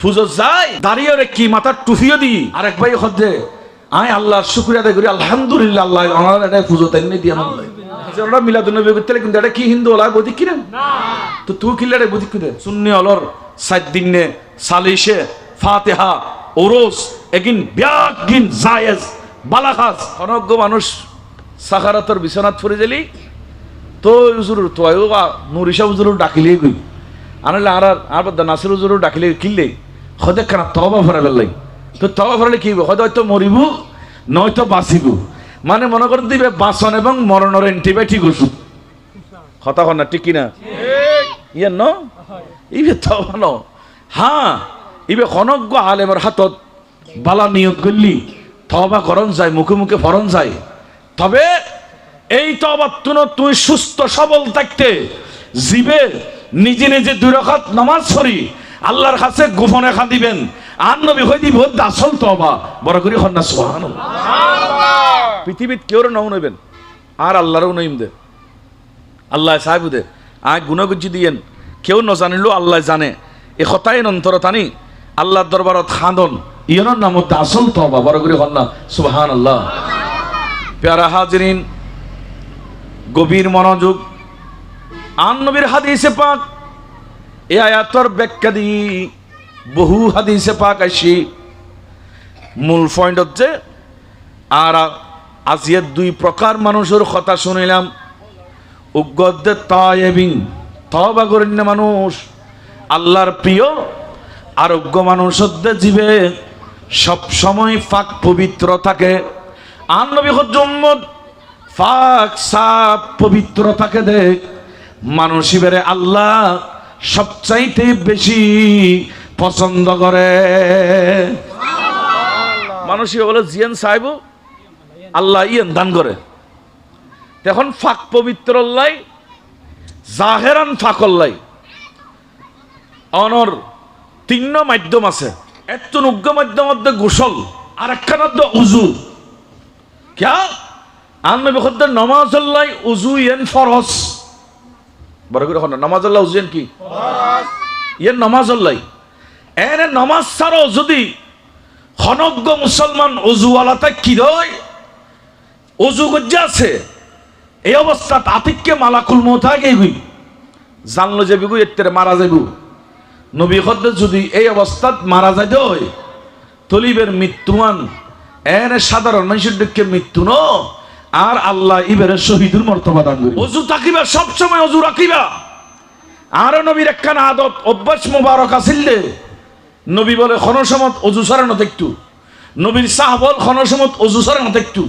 পুজো যাই দাঁড়িয়ে রে কি মাথার টুফিও দি আরেক ভাই হদ্দে আয় আল্লাহর শুকরিয়া আদায় করি আলহামদুলিল্লাহ আল্লাহ ওনার এটা পুজো তেমনি দিয়ে ওরা মিলাদুন্নবী করতে কিন্তু এটা কি হিন্দু ওলা বদি কিনা তো তুই কিলারে বদি কিনে সুন্নি অলর 7 দিনে সালিশে ফাতিহা ওরস এগিন বিয়াগিন জায়েজ বালাখাস অনজ্ঞ মানুষ সাখারাতর বিছানাত ফুরে গেলি তো হুজুর তো নুরিশা হুজুর ডাকিলেই গই আনলে আর বদ্দা নাসির হুজুর ডাকিলে কিনলে হদে কেন তবা ফেরা বেললাই তো তবা ফেরালে কি হয়তো হয়তো মরিবু নয়তো বাঁচিব মানে মনে করে দিবে বাঁচন এবং মরণের অ্যান্টিবায়োটিক ওষুধ কথা কন না ঠিক কিনা ইয়ে ন ইবে তবা ন হ্যাঁ ইবে অনজ্ঞ আলেমের হাতত বালা নিয়োগ করলি তবা করন যায় মুখে মুখে ফরন যায় তবে এই তবার তুই সুস্থ সবল থাকতে জীবে নিজে নিজে 2 রাকাত নামাজ পড়ি আল্লাহর কাছে গোপনে খাদিবেন আর নবী হই দিব আসল তওবা বড় করে হন্না সুবহানাল্লাহ পৃথিবীত কেউ নাও নেবেন আর আল্লাহরও নইম দে আল্লাহ সাহেব দে আয় গুণগুজি দিয়েন কেউ ন জানিলো আল্লাহ জানে এ কথাই অন্তর টানি আল্লাহর দরবারত খাদন ইয়নের নাম হচ্ছে আসল তওবা বড় করে হন্না সুবহানাল্লাহ প্যারা হাজরিন গভীর মনোযোগ আন নবীর হাদিসে পাক এই আয়াতর ব্যাখ্যা দি বহু হাদিসে পাক আইছি মূল পয়েন্ট হচ্ছে আর আজিয়ে 2 প্রকার মানুষের কথা শুনিলাম উগ্গদে তায়েবিন তওবা করেন না মানুষ আল্লাহর প্রিয় আরোগ্য মানুষদের জীবে সব সময় পাক পবিত্র থাকে আন নবী উম্মত পাক সাফ পবিত্র থাকে দেখ মানুষই বেড়ে আল্লাহ সবচাইতে বেশি পছন্দ করে মানুষই বলে জিয়ান সাহেব আল্লাহ ইয়েন দান করে তখন ফাঁক পবিত্র লাই জাহেরান ফাঁকল্লাই অনর 3 মাধ্যম আছে এত উগ্র মাধ্যম মধ্যে গোসল আর একখান উজু ক্যা আনবে বখদ্দ নামাজ আল্লাহ উজু ইয়েন ফরজ বড় করে হন নামাজ আল্লাহ উজু কি ফরজ ইয়েন নামাজ আল্লাহ এনে নামাজ ছাড়াও যদি হনজ্ঞ মুসলমান উজুওয়ালাতে কি রয় উজু গজ্জে আছে এই অবস্থা আতিককে মালাকুল মউত আগে গই জানলো যে বিগু এত্তরে মারা যাইবু নবী খদ্দ যদি এই অবস্থাত মারা যায় দই তলিবের মৃত্যুমান এনে সাধারণ মানুষের দিকে মৃত্যু ন আর আল্লাহ ইবের শহীদুর মর্তবা দান করি ওযু থাকিবা সব সময় ওযু রাখিবা আর নবীর একখান আদত অভ্যাস মোবারক আছিল নবী বলে খনসমত ওযু সরানো দেখতু নবীর সাহাবল খনসমত ওযু সরানো দেখতু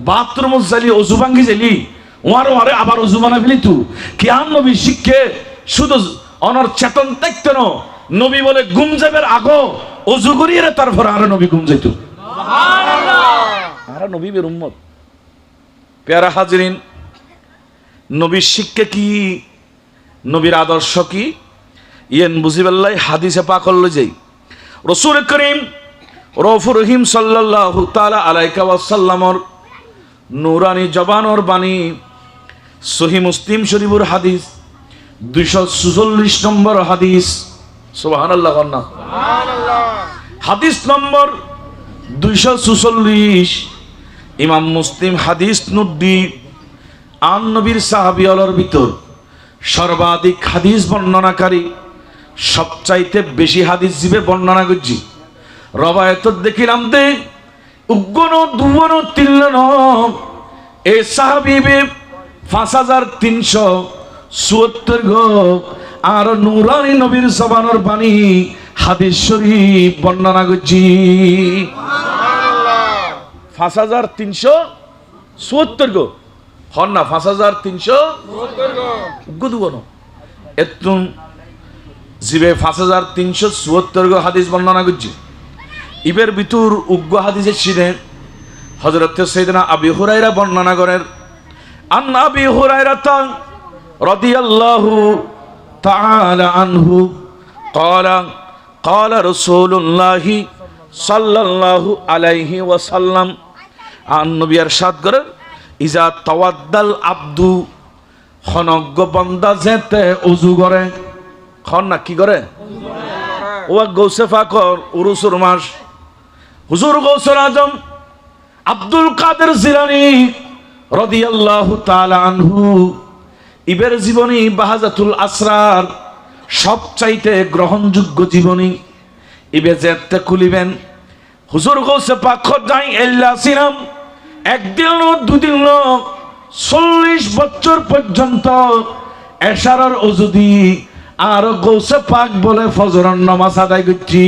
বাথরুম জালি ওযু ভাঙ্গি জালি ওয়ারে আবার ওযু বানা ফেলি তু কি আর নবী শিক্ষে শুধু অনর চেতন দেখতেন নবী বলে ঘুম যাবের আগো ওযু করিয়ে তারপর আর নবী ঘুম যাইত সুবহানাল্লাহ আর নবী বের উম্মত প্যারা হাজরিন নবীর শিক্ষা কি নবীর আদর্শ কি ইয়েন বুঝিবাল্লাই হাদিসে পাক হল যাই রাসূল করিম রউফুর রহিম সাল্লাল্লাহু তাআলা আলাইহি ওয়াসাল্লামর নূরানি জবানর বাণী সহিহ মুসলিম শরীফের হাদিস 244 নম্বর হাদিস সুবহানাল্লাহ সুবহানাল্লাহ হাদিস নম্বর 244 ইমাম মুসলিম হাদিস নুড্ডি আন নবীর সাহাবীদের ভিতর সর্বাধিক হাদিস বর্ণনাকারী সবচাইতে বেশি হাদিস জিবে বর্ণনা করছি রবায়াত দেখিলাম দে উগ্গন দুবন তিল্লন এই সাহাবীবে 5374 গো আর নূরানি নবীর জবানের বাণী হাদিস শরীফ বর্ণনা করছি 5374 গো হন না 5374 গো গুদুবন এতুন জিবে 5374 গো হাদিস বর্ণনা করছি ইবের ভিতর উগ্র হাদিসের ছিলেন হযরত সাইয়েদনা আবু হুরায়রা বর্ণনা করেন আন আবি হুরায়রা রাদিয়াল্লাহু তাআলা আনহু قال قال رسول الله সাল্লাল্লাহু আলাইহি ওয়াসাল্লাম আন নবী ইরশাদ করেন ইজা তাওয়াদ্দাল আব্দু খনজ্ঞ বান্দা যেতে ওযু করে খন না কি করে ও গৌসে পাকর উরুসুর মাস হুজুর গৌসুল আজম আব্দুল কাদের জিলানী রাদিয়াল্লাহু তাআলা আনহু ইবের জীবনী বাহাজাতুল আসরার সবচাইতে গ্রহণযোগ্য জীবনী ইবে যেতে খুলিবেন হুজুর গৌসে পাক যাই এল্লা ছিলাম একদিন দুদিন 40 বছর পর্যন্ত এশারার ওজুদি আর গৌসে পাক বলে ফজরের নামাজ আদায় করছি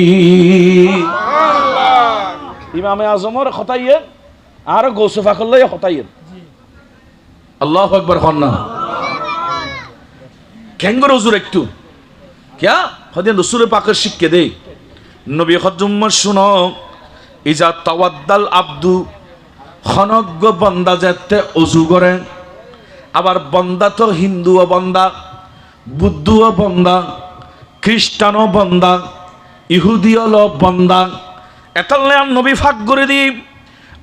ইমামে আজমের খতাইয়ে আর গৌসে পাকের লয়ে খতাইয়ে আল্লাহু আকবার খন্না কেঙ্গর হুজুর একটু क्या হদিন রাসূল পাকের শিক্ষা দেই নবী খজুম্মত শুনো ইজা তাওয়াদ্দাল আব্দু খনজ্ঞ বন্দা যেতে ওযু করে আবার বন্দা তো হিন্দুও বন্দা বুদ্ধও বন্দা খ্রিস্টানও বন্দা ইহুদিও বন্দা এতালে নবী ফাক করে দি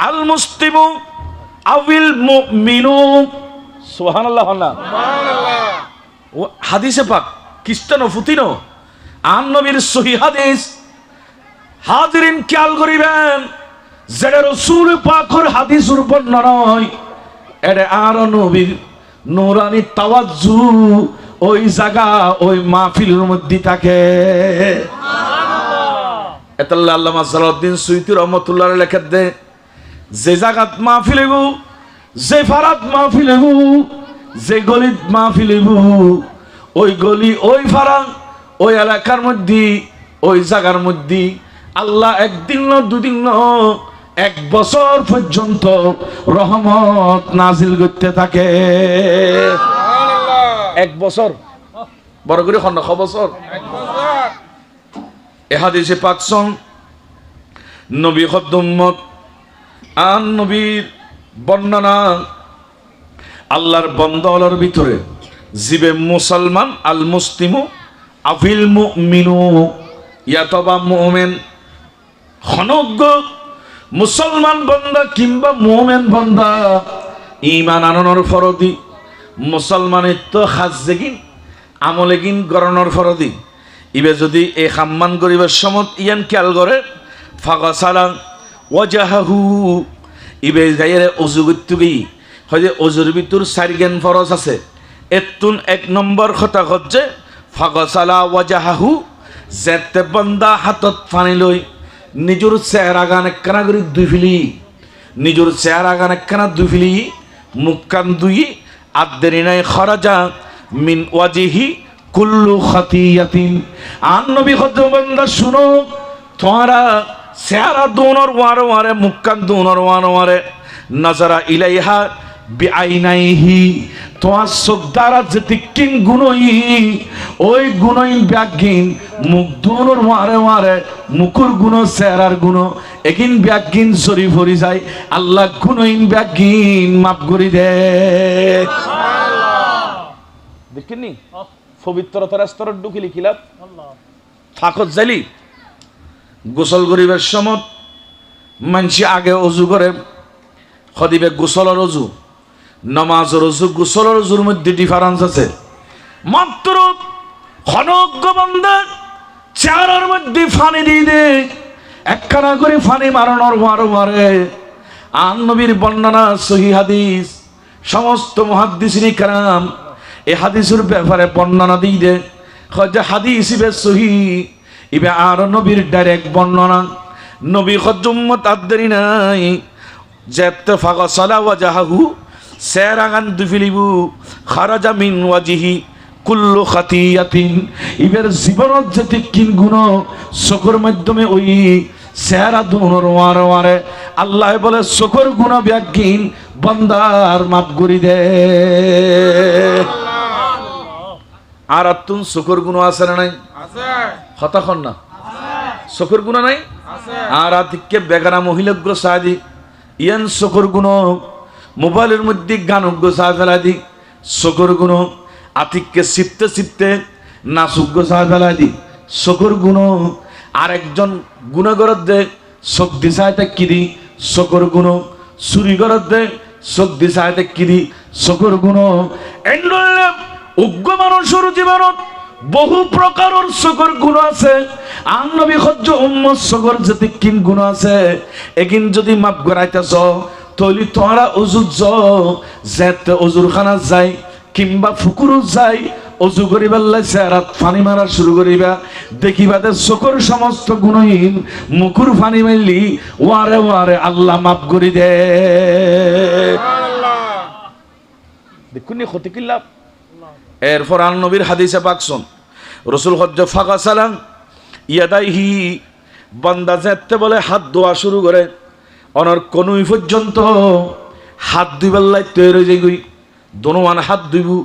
আল মুসলিমু আউল মুমিনু সুবহানাল্লাহ সুবহানাল্লাহ ও হাদিসে পাক খ্রিস্টান ও ফুতিনো আন নবীর সহিহ হাদিস হাজিরিন খেয়াল করিবেন যেটা রাসূল পাকের হাদিসের বর্ণনা নয় এটা আর নবীর নূরানি তাওয়াজ্জু ওই জায়গা ওই মাহফিলের মধ্যে থাকে সুবহানাল্লাহ এতাল্লাহ আল্লামা জালালউদ্দিন সুয়ুতী রাহমাতুল্লাহ আলাইহি লেখা দে যে জায়গাত মাহফিল হইব যে ফারাত মাহফিল হইব যে গলিত মাহফিল হইব ওই গলি ওই ফারা ওই এলাকার মধ্যে ওই জায়গার মধ্যে আল্লাহ একদিন না দুদিন না 1 বছর পর্যন্ত রহমত নাজিল করতে থাকে সুবহানাল্লাহ 1 বছর বড় করে খন্ড বছর 1 বছর এ হাদিসে পাক শুন নবী খদ্দুম্মত আন নবীর বর্ণনা আল্লাহর বান্দার ভিতরে জিবে মুসলমান আল মুসলিমু আফিল মুমিনু ইয়াতবা মুমিন খনজ্ঞ মুসলমান বান্দা কিংবা মুমিন বান্দা ঈমান আননের ফরদি মুসলমানের তো খাজগিন আমলেগিন গরনের ফরদি ইবে যদি এই সম্মান করিবার সমত ইয়ান খেয়াল করে ফাগাসালা ওয়াজাহু ইবে যাইরে ওযু করতে হযে ওযুর ভিতর 4 জ্ঞান ফরজ আছে এতুন 1 নম্বর কথা হচ্ছে ফাগাসালা ওয়াজাহু যেতে বান্দা হাতত পানি লই নিজের চেহারা গানে কানা করে দুই ফিলি নিজের চেহারা গানে কানা দুই ফিলি মুখ কান দুই আদেরি নাই খরাজা মিন ওয়াজিহি কুল্লু খাতিয়াতিন আন নবী খদ্দ বান্দা শুনো তোমারা চেহারা দোনর ওয়ারে ওয়ারে মুখ কান দোনর ওয়ারে ওয়ারে নজরা ইলাইহা বিআইনাইহি তোমার চোখ দ্বারা যেতে কিন গুণই ওই গুণইন ব্যাগিন মুখ দোনর ওয়ারে ওয়ারে মুখর গুণ চেহারার গুণ একিন ব্যাগিন সরি ফরি যায় আল্লাহ গুণইন ব্যাগিন মাফ করে দে সুবহানাল্লাহ দেখিনি পবিত্রতার স্তর ঢুকি লিখিলাম আল্লাহ ফাকত জালি গোসল করিবার সময় মানসি আগে ওযু করে খদিবে গোসলের ওযু নামাজের ওযু গোসলের ওযুর মধ্যে ডিফারেন্স আছে মাত্র খনজ্ঞ বান্দা চেহারার মধ্যে পানি দিয়ে দে একখানা করে পানি মারানোর মারে আন নবীর বর্ণনা সহিহ হাদিস সমস্ত মুহাদ্দিসিন کرام এই হাদিসের ব্যাপারে বর্ণনা দিয়ে দে যে হাদিস ইবে সহিহ ইবে আর নবীর ডাইরেক্ট বর্ণনা নবী খজ্জুম্মত আদরি নাই যেতে ফাগাসালা ওয়াজাহু সেরাগান দুফিলিবু খারাজা মিন ওয়াজিহি কুল্লু খাতিয়াতিন ইবের জীবনত যেতে কিন গুণ চকুর মাধ্যমে ওই চেহারা দুনোর ওয়ারে ওয়ারে আল্লাহ বলে চকুর গুণ ব্যাগিন বান্দার মাফ করি দে আর তুন চকুর গুণ আছে না নাই আছে হতাখন না আছে চকুর গুণ নাই আছে আর আতিকে বেগানা মহিলাগ্র সাদি ইয়ান চকুর গুণ মোবাইলের মধ্যে গানজ্ঞ সাহ ফেলা দি চকুর গুণ আতিককে চিপতে চিপতে নাচুজ্ঞ সাহ ফেলা দি চকুর গুণ আরেকজন গুণগরত দে চোখ দিশাইতে কিরি চকুর গুণ চুরি গরত দে চোখ দিশাইতে কিরি চকুর গুণ এন্ডলে উগ্র মানুষের জীবনত বহু প্রকারের সকর গুণ আছে। আন নবী হজ্জ উম্মত সকর যেতে কিন গুণ আছে, একিন যদি মাপ করাইতেছ তলি তোরা অজুর যেতে অজুর খানা যাই কিংবা ফুকুর যাই, অজু করিবার লাগছে রাত পানি মারা শুরু করিবা, দেখিবা যে সকর সমস্ত গুণহীন মুকুর পানি মারলি ওয়ারে ওয়ারে আল্লাহ মাফ করি দে। দেখুন ক্ষতি কি লাভ। এরপর আন নবীর হাদিসে পাক শুন, রসুল হজ্জ ফাঁকা সালাম ইয়াদাইহি, বান্দা যেতে বলে হাত ধোয়া শুরু করে অনর কনুই পর্যন্ত হাত দুইবার লাই তৈরি হয়ে যাই, দোনোয়ান হাত দুইবু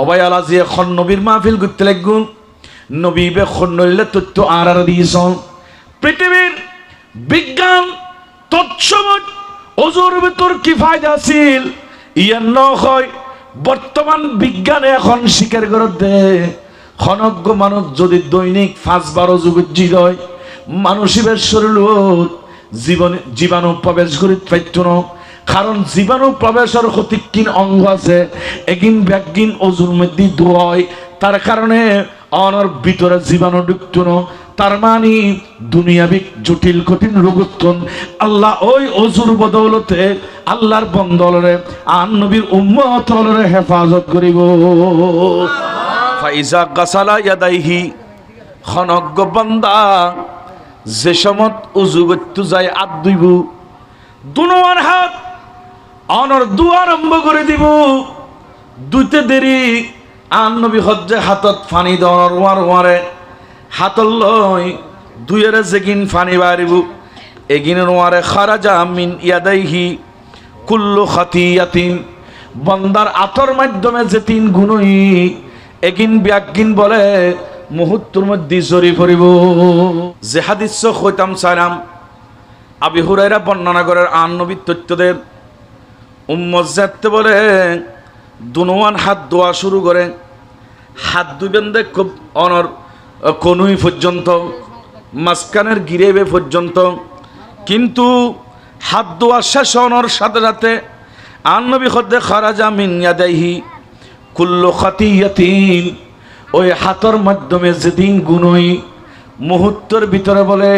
অবাই আলা যে খন নবীর মাহফিল করতে লাগুন, নবী বে খন নইলে তথ্য আর দিয়েছ। পৃথিবীর বিজ্ঞান তৎসময় অজুর ভিতর কি ফায়দা আছিল ইয়ার নয়, বর্তমান বিজ্ঞানে এখন স্বীকার করে দে খনজ্ঞ মানুষ যদি দৈনিক 5 বার অজু করছি হয়, মানুষের শরীর জীবাণু প্রবেশ করি পাইত না। কারণ জীবাণু প্রবেশের ক্ষতিকিন অঙ্গ আছে, এগিন ব্যাগিন অজুর মধ্যে ধোয়, তার কারণে অনর ভিতরে জীবাণু ঢুকত না। তার মানে দুনিয়াবিক জটিল কঠিন রোগোত্তন আল্লাহ ওই অজুর বদৌলতে আল্লাহর বন্দলরে আন নবীর উম্মত হলরে হেফাজত করিব। ফাইজা গাসালা ইয়াদাইহি, খনজ্ঞ বান্দা যে সমত উজু করতে যায় আদ দুইব, দুনোয়ার হাত অনর দুয়া আরম্ভ করে দিব। দুইতে দেরি আন নবী হজ্জে হাতত ফানি দর ওয়ার ওয়ারে হাতল লই দুইয়ের যেগিন ফানি বাড়িব, এগিনের ওয়ারে খারাজা মিন ইয়াদাইহি কুল্লু খাতিয়াতিন, বন্দার আতর মাধ্যমে যে 3 গুণই এগিন ব্যাগিন বলে মুহূর্তের মধ্যে জরি পড়িব। যে হাদিস হইতাম সালাম আবি হুরায়রা বর্ণনা করেন আন নবীর তথ্যদের উম্মত যেতে বলে দুনোয়ান হাত ধোয়া শুরু করে, হাত দুইবেন দেখ খুব অনর কনুই পর্যন্ত মাঝখানের গিরেবে পর্যন্ত, কিন্তু হাত ধোয়া শেষ হওয়ার সাথে সাথে আন নবী খদ্দে খারাজা মিন ইয়াদাইহি কুল্লু খাতিয়াতিন, ওই হাতের মাধ্যমে যেদিন গুণই মুহূর্তের ভিতরে বলে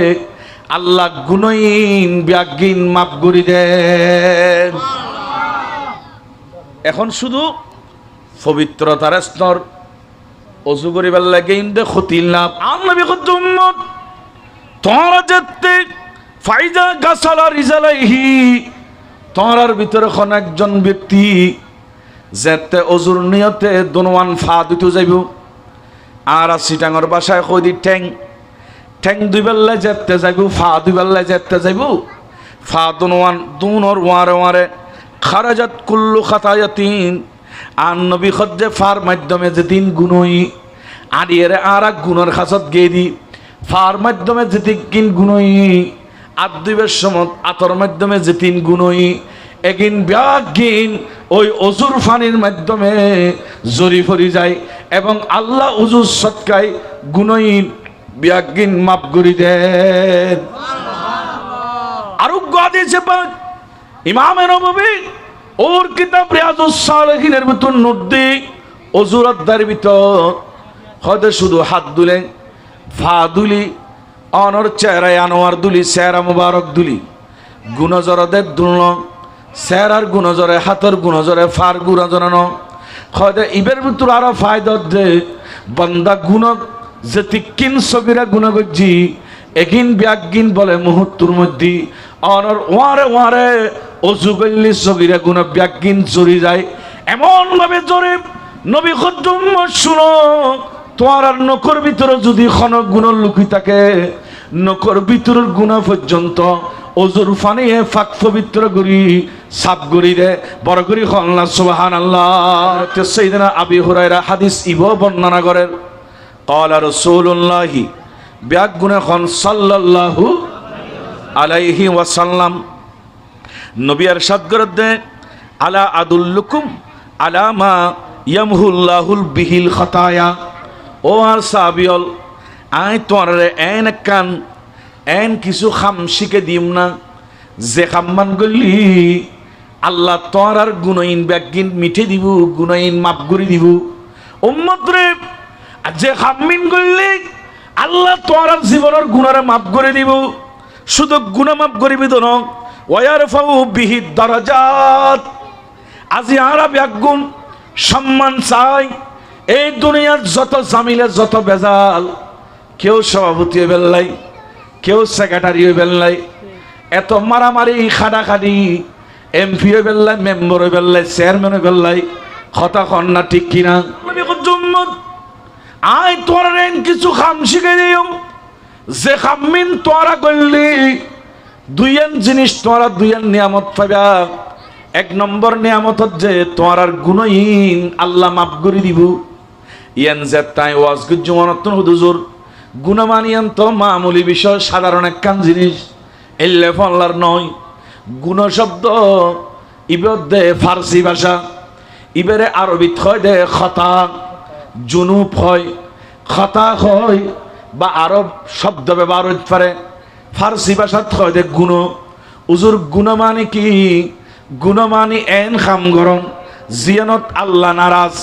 আল্লাহ গুণহীন ব্যাগিন মাফ করি দেন। এখন শুধু পবিত্রতার স্তর অজু করিবার লাগে ইন্দে ক্ষতির লাভ। আল্লাহ উম্মত তোমরা যেতে ফাইজা গাছালা রিজালাইহি, তোমার ভিতরে এখন একজন ব্যক্তি যেতে অজুর নিয়তে দোনোয়ান ফা দুটো যাইব, আর সিটাঙর বাসায় কই দি ঠ্যাং ঠ্যাং দুইবেলায় যেতে যাইব, ফা দুইবেলায় যেতে যাইব, ফা দোনোয়ান দুনোর ওয়ারে ওয়ারে খারাজাত কুল্লু খাতায়াতিন, আর নবী খজ্জে ফার মাধ্যমে যে 3 গুণই আড়িয়ে আর এক গুণের খাসত গিয়ে দি, ফার মাধ্যমে যে 3 গুণই আর দুইবের সময় আতর মাধ্যমে যে 3 গুণই এগিন ব্যাগিন ওই অজুর ফানির মাধ্যমে জরি ফরি যায় এবং আল্লাহ অজুর সৎকায় গুণহীন ব্যাগিন মাফ করি দেন। আরোগ্য আদেশে পাক ইমামে নববী ওর কিতাব রিয়াজুস সালিহিনের ভিতর নোট দি অজুর অধ্যায়ের ভিতর হয়তো শুধু হাত দুলে ফা দুলি অনর চেহারায় আনোয়ার দুলি চেহারা মুবারক দুলি গুণজরদের দুল চেহারার গুণজরে হাতের গুণজরে ফার গুণজরানো হয়তো ইবের ভিতর আরো ফায়দা দে বন্দা গুণ যে তিক্কিন সবিরা গুণ গজ্জি এগিন ব্যাগিন বলে মুহূর্তের মধ্যে অনর ওয়ারে ওয়ারে অজু গল্লি সবিরা গুণ ব্যাগিন জড়ি যায়। এমন ভাবে জোরে নবী খুদ্দুম শুনো, তোমার আর নকর ভিতরে যদি খন গুণ লুকি থাকে, নকর ভিতরের গুণ পর্যন্ত অজুর ফানিয়ে ফাক পবিত্র করি সাপ করি রে বড় করি খল্লা সুবহানাল্লাহ। সাইয়েদনা আবি হুরায়রা হাদিস ইবো বর্ণনা করেন ক্বালা রাসূলুল্লাহি ব্যাগ গুণে খন সাল্লাল্লাহু আলাইহি ওয়াসাল্লাম, নবী ইরশাদ করে দেন আলা আদুল্লুকুম আলা মা ইয়ামহুল্লাহুল বিহিল খাতায়া, ও আর সাহাবিয়ল আই তোরে এন কান এন কিছু খাম শিখে দিম না যে খাম্মান গলি আল্লাহ তোর আর গুণহীন ব্যাগিন মিঠে দিব, গুণহীন মাপ করে দিব। উম্মত রে আর যে খামিন করলে আল্লাহ তোমার জীবনের গুনারে মাফ করে দিব। শুধু গুনাহ মাফ করিবি তো নয়, ওয়ারফাউ বিহি দারাজাত। আজি আরা ব্যাগুণ সম্মান চাই। এই দুনিয়ার যত জামিলে যত বেজাল, কেউ সভাপতি হয়ে বেল্লাই, কেউ সেক্রেটারি হয়ে বেল্লাই, এত মারামারি খাটাখাটি, এমপি হয়ে বেল্লাই, মেম্বার হয়ে বেল্লাই, চেয়ারম্যান হয়ে বেল্লাই, কথা কন্যা ঠিক কিনা? আয় তোর কিছু খাম শিখে দিও, যে খামিন তোরা করলি দুইয়েন জিনিস, তোরা দুইয়েন নিয়ামত পাবা। এক নম্বর নিয়ামত যে তোমার গুণহীন আল্লাহ মাফ করে দিব। ইয়ান যে তাই ওয়াজ গুজমানত হুজুর গুণমানিয়ান তো মামুলি বিষয়, সাধারণ একখান জিনিস, এল্লে ফল্লার নয়। গুণ শব্দ ইবদ দে ফার্সি ভাষা, ইবেরে আরবিত হয় দে খতা, জুনুব হয়, খতা হয় বা আরব শব্দ ব্যবহার হতে পারে। ফার্সি ভাষাত হয় দে গুণ। হুজুর গুণমানি কি? গুণমানি এন খাম গরম জিয়ানত আল্লাহ নারাজ,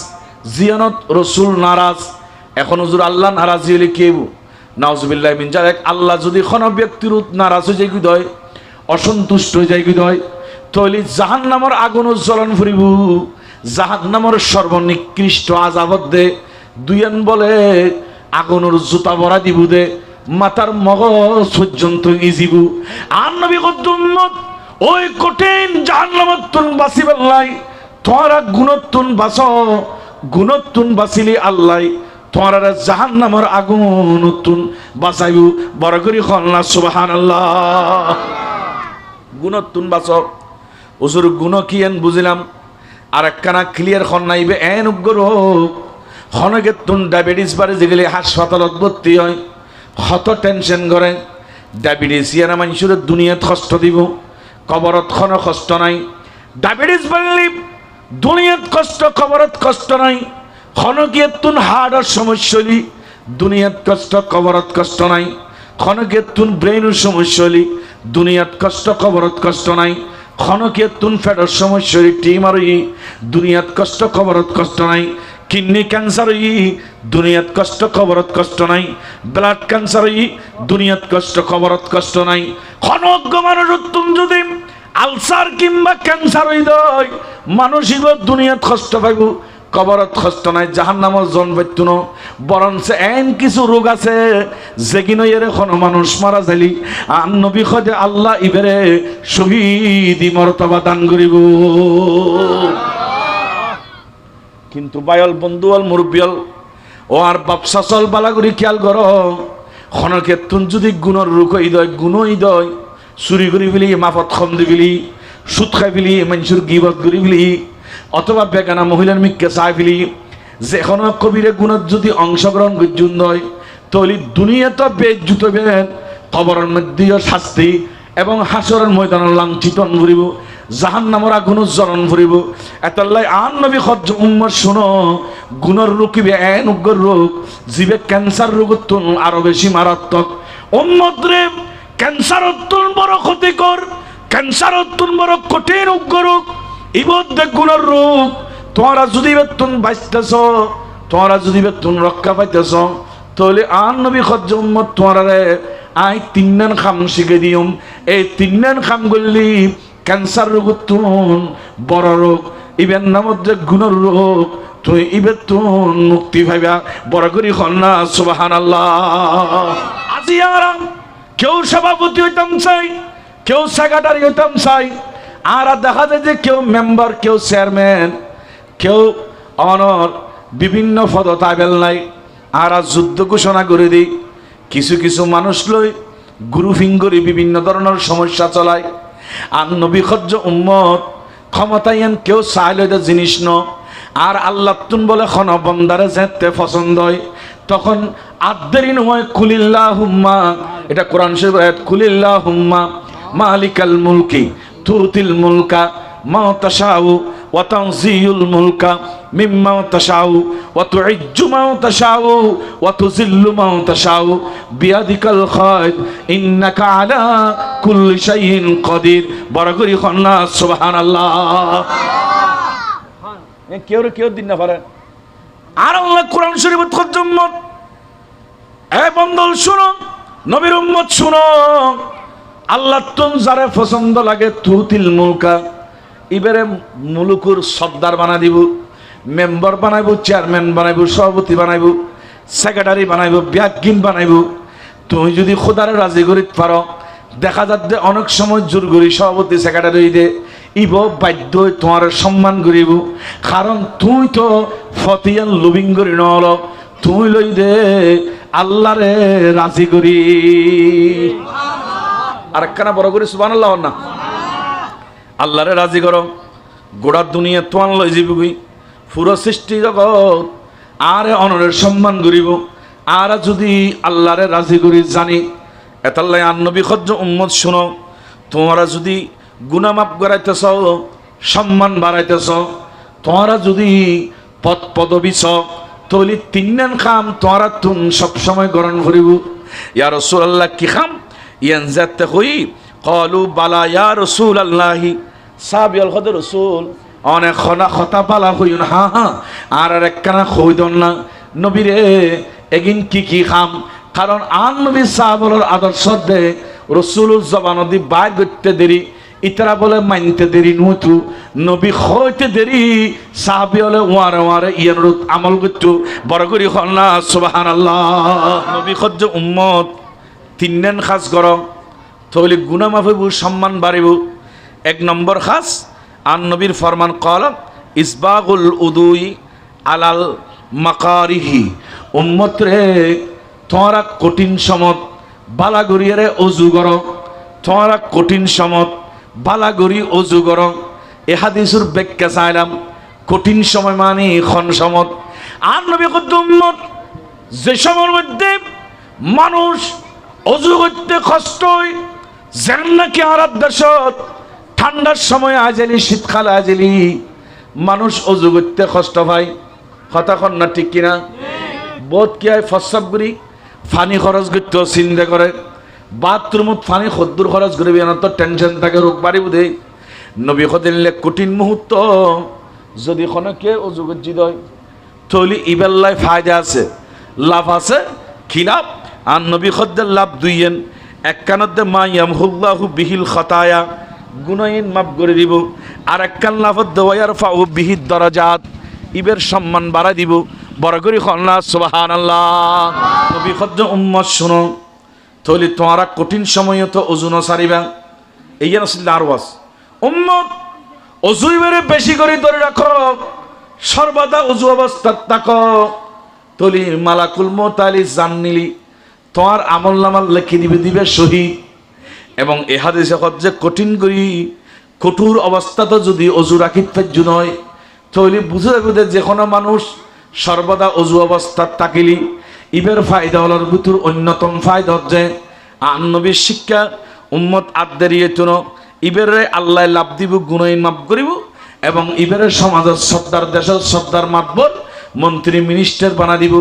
জিয়ানত রসুল নারাজ। এখন হুজুর আল্লাহ নারাজ হইলে কেউ নাউজুবিল্লাহ মিন যালিক। আল্লাহ যদি কোনো ব্যক্তির নারাজ হয়ে যায়, হৃদয় অসন্তুষ্ট হয়ে যায়, হৃদয় তাহলে জাহান্নামের আগুন জ্বলন ফুরিব। জাহান্নামের সর্বনিকৃষ্ট আযাবত দে দুইয়ান বলে আগুনের জুতা ভরা দিব দে, মাথার মগজ পর্যন্ত ইজিব। আর নবী কদ্দুম্মত ওই কঠিন জাহান্নামতুন বাঁচিবার লাই তোরা গুণতুন বাঁচো, গুণতুন বাঁচিলি আল্লাহ তোরা জাহান্নামের আগুনতুন বাঁচাইব। বড় করি খলনা সুবহানাল্লাহ। গুণতুন বাঁচো। হুজুর গুণ কি এন বুঝিলাম, আর একখানা ক্লিয়ার খন নাইবে এন উগ্র খনকে তুন ডায়াবেটিস বাড়ি যেগুলি হাসপাতালত ভর্তি হয়, কত টেনশন করে। ডায়াবেটিস ইয়ানা মানুষের দুনিয়াত কষ্ট দিব, কবরত খন কষ্ট নাই। ডায়াবেটিস বাড়লি দুনিয়াত কষ্ট, কবরত কষ্ট নাই। খনকে তুন হার্টের সমস্যা হলি দুনিয়াত কষ্ট, কবরত কষ্ট নাই। খনকে তুন ব্রেইনের সমস্যা হলি দুনিয়াত কষ্ট, কবরত কষ্ট নাই। খনকে তুন ফ্যাটের সমস্যা হলি টিমার দুনিয়াত কষ্ট, কবরত কষ্ট নাই। কিডনি ক্যান্সার দুনিয়াত কষ্ট, কবরত কষ্ট নাই। ব্লাড ক্যান্সার দুনিয়াত কষ্ট, কবরত কষ্ট নাই। খনজ্ঞ মানুষ তুম যদি আলসার কিংবা ক্যান্সার হয়ে দেয়, মানুষই দুনিয়াত কষ্ট পাইব, কবরত কষ্ট নাই। জাহান্নামত জন্মাইত ন বরঞ্চ এন কিছু রোগ আছে যেগিনো এর কোনো মানুষ মারা যাইলি আর নবী খোদে আল্লাহ ইবেরে শহীদি মর্তবা দান করিব। কিন্তু বায়ল বন্ধুয়াল মুরব্বিয়াল ও আর বাপসা চল বালাগুড়ি খেয়াল করো। খনকে তুন যদি গুণর রুখ হৃদয়, গুণ হৃদয় চুরি করি ফেলি, মাফত খম দি ফেলি, সুদ খাই ফেলি, মানুষের গিবত করি ফেলি, অথবা বেগানা মহিলার মিককে চাই ফেলি, যে কোনো কবিরে গুণত যদি অংশগ্রহণ করছুন হয় তাহলে দুনিয়া তো বেজ্জুত বেন, কবরের মধ্যেও শাস্তি এবং হাসরের ময়দানের লাঞ্ছিতন ফুরিব, জাহান্নামের আগুন জ্বলন ফুরিব। এতাল্লাই আন নবী খজ্জ উম্মত শুনো, গুণর রুকিবে এন উগ্র রোগ, জীবে ক্যান্সার রোগ আরো বেশি মারাত্মক। উম্মত রে ক্যান্সার অত্যন্ত বড় ক্ষতিকর, ক্যান্সার অত্যন্ত বড় কঠিন উগ্র রোগ। ইবদ গুণর রোগ। তোমরা যদি বেতন বাঁচতেছ, তোমরা যদি বেতন রক্ষা পাইতেছ, তাহলে আন নবী খজ্জ উম্মত তোমরা রে আই তিনজন খাম শিখে দিম। এই তিনজন খাম করলি ক্যান্সার রোগ তুন বড় রোগ, ইবেন নামত যে গুণর রোগ তুই ইবে তুন মুক্তি পাইবা। বড় করি খন্না সুবহানাল্লাহ। আজি আরাম কেউ সভাপতি হইতাম চাই, কেউ সেক্রেটারি হইতাম চাই, আর দেখা যায় যে কেউ মেম্বার, কেউ চেয়ারম্যান, কেউ অনর বিভিন্ন পদ তাইবেল নাই। আর যুদ্ধ ঘোষণা করে দিই, কিছু কিছু মানুষ লই গ্রুপিং করে বিভিন্ন ধরনের সমস্যা চলায়। আর নবী খজ্জ উম্মত ক্ষমতায়ন কেউ চাইলে জিনিস ন। আর আল্লাহ তুন বলে খন বন্দারে যেতে পছন্দ হয়, তখন আদেরি নয় কুলিল্লাহুম্মা, এটা কোরআন শরীফ, কুলিল্লাহুম্মা মালিকাল মুলকি তুতিল মুলকা মা তাশাউ ওয়া তানজিউল মুলকা মিম্মা তাশাউ ওয়া তুইজ্জু মা তাশাউ ওয়া তুযিল্লু মা তাশাউ বিয়াদিকাল খায়র ইন্নাকা আলা কুল্লি শাইইন কাদির। বড় করি খন্না সুবহানাল্লাহ। কেউ কেউ দিন না পারে আর আল্লাহ কোরআন শরীফত কত উম্মত, এ বন্ধল শুনো, নবীর উম্মত শুনো, আল্লাহ তুম যারে পছন্দ লাগে তুতিল মুলকা, এবারে মুলুকুর সর্দার বানা দিব, মেম্বার বানাইব, চেয়ারম্যান বানাইব, সভাপতি বানাইব, সেক্রেটারি বানাইব, ব্যাগিন বানাইব। তুমি যদি খোদারে রাজি করিতে পারো, দেখা যাচ্ছে অনেক সময় জোর করি সভাপতি সেক্রেটারি দে ইব বাধ্য তোমার সম্মান করিব, কারণ তুই তো ফতিয়ান লুবিং করি নল, তুই লই দে আল্লাহরে রাজি করি। আর একখানা বড় করি সুবহানাল্লাহ না, আল্লাহরে রাজি করো, গোড়ার দুনিয়া তোমার লই যাবি, পুরো সৃষ্টি জগৎ আর অনরের সম্মান করিব। আর যদি আল্লাহরে রাজি করি জানি এতাল্লাই আর নবী খজ্জ উম্মত শুনো, তোমরা যদি গুনাহ মাফ করাইতেছ, সম্মান বাড়াইতেছ, তোমরা যদি পদ পদবী ছ, তলি তিনজন খাম তোমরা তুম সবসময় গ্রহণ করিব। ইয়া রাসূলুল্লাহ কি খাম? ইয়ান যাতে হই ক্বালু বালা ইয়া রাসূলুল্লাহি, সাহাবীল খদ রাসূল অনেক খনা খতা পালা হইন, হা হা আর একখানা কইদন না নবীরে এগিন কি খাম, কারণ আন নবী সাহাবুল আদর্শ দে রসুলুর জবানদি বাইর করতে দেরি, ইতারা বলে মানতে দেরি নুতু, নবী হইতে দেরি, সাহাবি হলে ওয়ারে ওয়ারে ইয়ার আমল করতো। বড় করি হল্লা সুবহানাল্লাহ। নবী খজ্জ উম্মত তিনজন খাস কর, তাহলে গুনাহ মাফ হইব, সম্মান বাড়িব। এক নম্বর খাস আন নবীর ফরমান কল ইসবাগুল উদুই আলাল মাকারিহি, উম্মত রে তোমরা কঠিন সমত বালাগরিয়ারে অজু কর, তোমরা কঠিন সমত বালাগরি অজু কর। এ হাদিসের ব্যাখ্যা চাইলাম, কঠিন সময় মানে খন সমত। আর নবী কত উম্মত যে সময়ের মধ্যে মানুষ অজু করতে কষ্ট হয়, যেন নাকি আরব দেশত ঠান্ডার সময় আজেলি, শীতকালে আজেলি মানুষ অজু করতে কষ্ট পায়। কথা কন না ঠিক কিনা? বোধ কি হয় ফসাব করি ফানি খরচ করতেও চিন্তা করে, বাথরুমত ফানি সদ্দুর খরচ করবি না তো টেনশন থাকে, রোগ বাড়িব দে। নবী দিলে কঠিন মুহূর্ত যদি খনকে অজু করছি দয়, তাহলে ইবেল্লায় ফায়দা আছে, লাভ আছে। কি লাভ? আর নবী খদ্দের লাভ দুইয়েন, এক কানতে মা ইয়ামহুল্লাহু বিহিল খতায়া, গুনাইন মাফ করে দিব। আর এক কান লাভত দেওয়ার ফাউ বিহিদ দরাজাত, ইবের সম্মান বাড়াই দিব। বড় করি খল্লা সুবহানাল্লাহ। নবী খজ্জ উম্মত শুনো, তাহলে তোমারা কঠিন সময় তো অজু ন সারিবা। এই আসলে আর ওয়াজ উম্মত অজু ইবারে বেশি করে ধরে রাখো, সর্বদা অজু অবস্থা থাকো, তলি মালাকুল মউত আলী জান নিলি তোমার আমল নামাল লিখে দিবে শহীদ। এবং এ হাদিসে যে কঠিন করি কঠোর অবস্থা তো যদি অজু রাখি ফেজ নয়, তাহলে বুঝে যাবে যে কোনো মানুষ সর্বদা অজু অবস্থা থাকিলি ইবের ফায়দা হলার ভিতর অন্যতম ফায়দা হচ্ছে আন নবীর শিক্ষা উম্মত আদরিয়ে তুনো ইবেরে আল্লাহ লাভ দিব, গুনাইন মাফ করিব। এবং ইবেরে সমাজের সর্দার, দেশের সর্দার মাতবর, মন্ত্রী মিনিস্টার বানা দিব।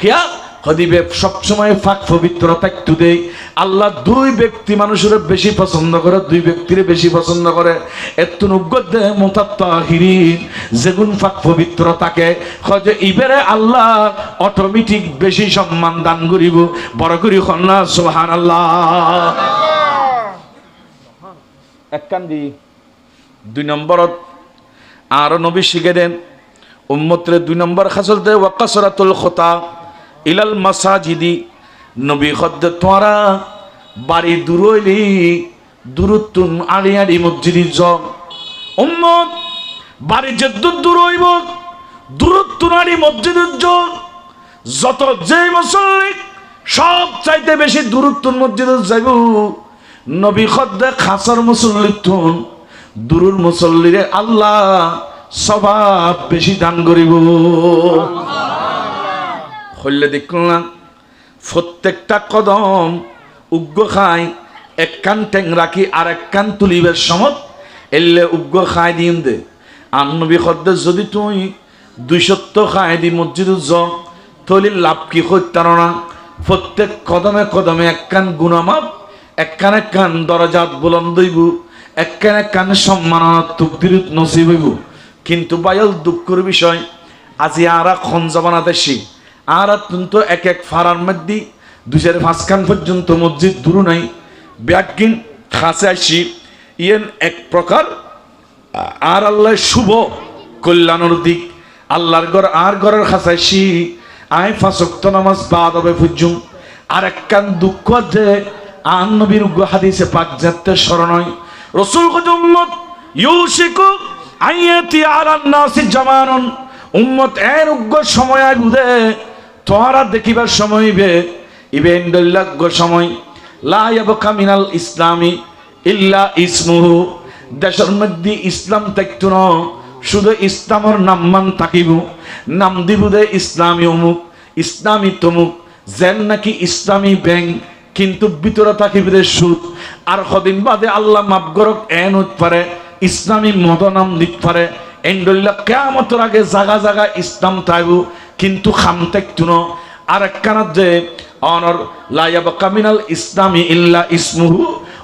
কিয়া হদিবে সবসময় ফাঁক পবিত্র থাকতে দেয়। আল্লাহ দুই ব্যক্তি মানুষের বেশি পছন্দ করে, দুই ব্যক্তির বেশি পছন্দ করে। এত নুগ্গদে মুতাত্তাহিরিন, যেগুন ফাঁক পবিত্র থাকে হজে ইবেরে আল্লাহ অটোমেটিক বেশি সম্মান দান করিব। বড় করি খন্না সুবহানাল্লাহ। এক কান্দি দুই নম্বরত আর নবী শিখে দেন উম্মতরে দুই নম্বর খাসল দে ওয়াকাসরাতুল খুতা ইলাল মাসাজিদি। নবী খদ্দে তোরা বাড়ি দূরইলি দূরত্বন আড়ি আড়ি মসজিদি য উম্মত বাড়ি যে দূর হইব দূরত্ব আড়ি মসজিদের যত যে মুসল্লি সব চাইতে বেশি দূরত্ব মসজিদে যাইব। নবী খদ্দে খাসার মুসল্লিতুন দূরুর মুসল্লিরে আল্লাহ স্বভাব বেশি দান করিব। হইলে দেখলাম প্রত্যেকটা কদম উগ্র খাই, এক কান টেং রাখি আর এক কান তুলিবের সমত এলে উগ্র খাই দিন দে। আর নবী খদ্দে যদি তুই 200 খাই দি মসজিদে য তলি লাভ কি হইতার না। প্রত্যেক কদমে কদমে এক কান গুণামাপ, এক কান দরজাত বুলন্দ হইব, এক কান সম্মাননা তুকদির নসিব হইব। কিন্তু বায়ল দুঃখের বিষয় আজি আরা খন জবানা দেশি আরা তুন্ত এক এক ফারার মধ্যে 2-5 খান পর্যন্ত মসজিদ দূর নাই ব্যাগিন খাসে আসি ইয়েন এক প্রকার আর আল্লাহ শুভ কল্যাণের দিক আল্লাহর ঘর আর ঘরের খাসাইছি আয় 5 ওয়াক্ত নামাজ বাদ হবে ফুজুম আর একখান দুঃখ যে আন নবীর হাদিসে পাক যাতে স্মরণয় রাসূল কত উম্মত ইউশিকু আইয়াতি আলান নাসি জামানুন উম্মত এর উগ্র সময় বুদে তোরা দেখিবার সময় বে ইবেন্ডল্লাগ্য সময় লা ইয়াবকা মিনাল ইসলামি ইল্লা ইসমুহু দেশের মধ্যে ইসলাম থাকতো না শুধু ইসলামের নামমান থাকিব নাম দিবুদে ইসলামী অমুক ইসলামী তমুক যেন নাকি ইসলামী ব্যাংক কিন্তু ভিতরে থাকিবে সুদ আর কদিন বাদে আল্লাহ মাফ করক এন হতে পারে ইসলামী মদ নাম দিতে পারে এন্ডল্লা কিয়ামতের আগে জায়গা জায়গা ইসলাম থাকব কিন্তু খাম থাকতো না আর একখানা যে অনর লা ইয়াবকা মিনাল ইসলামি ইল্লা ইসমুহু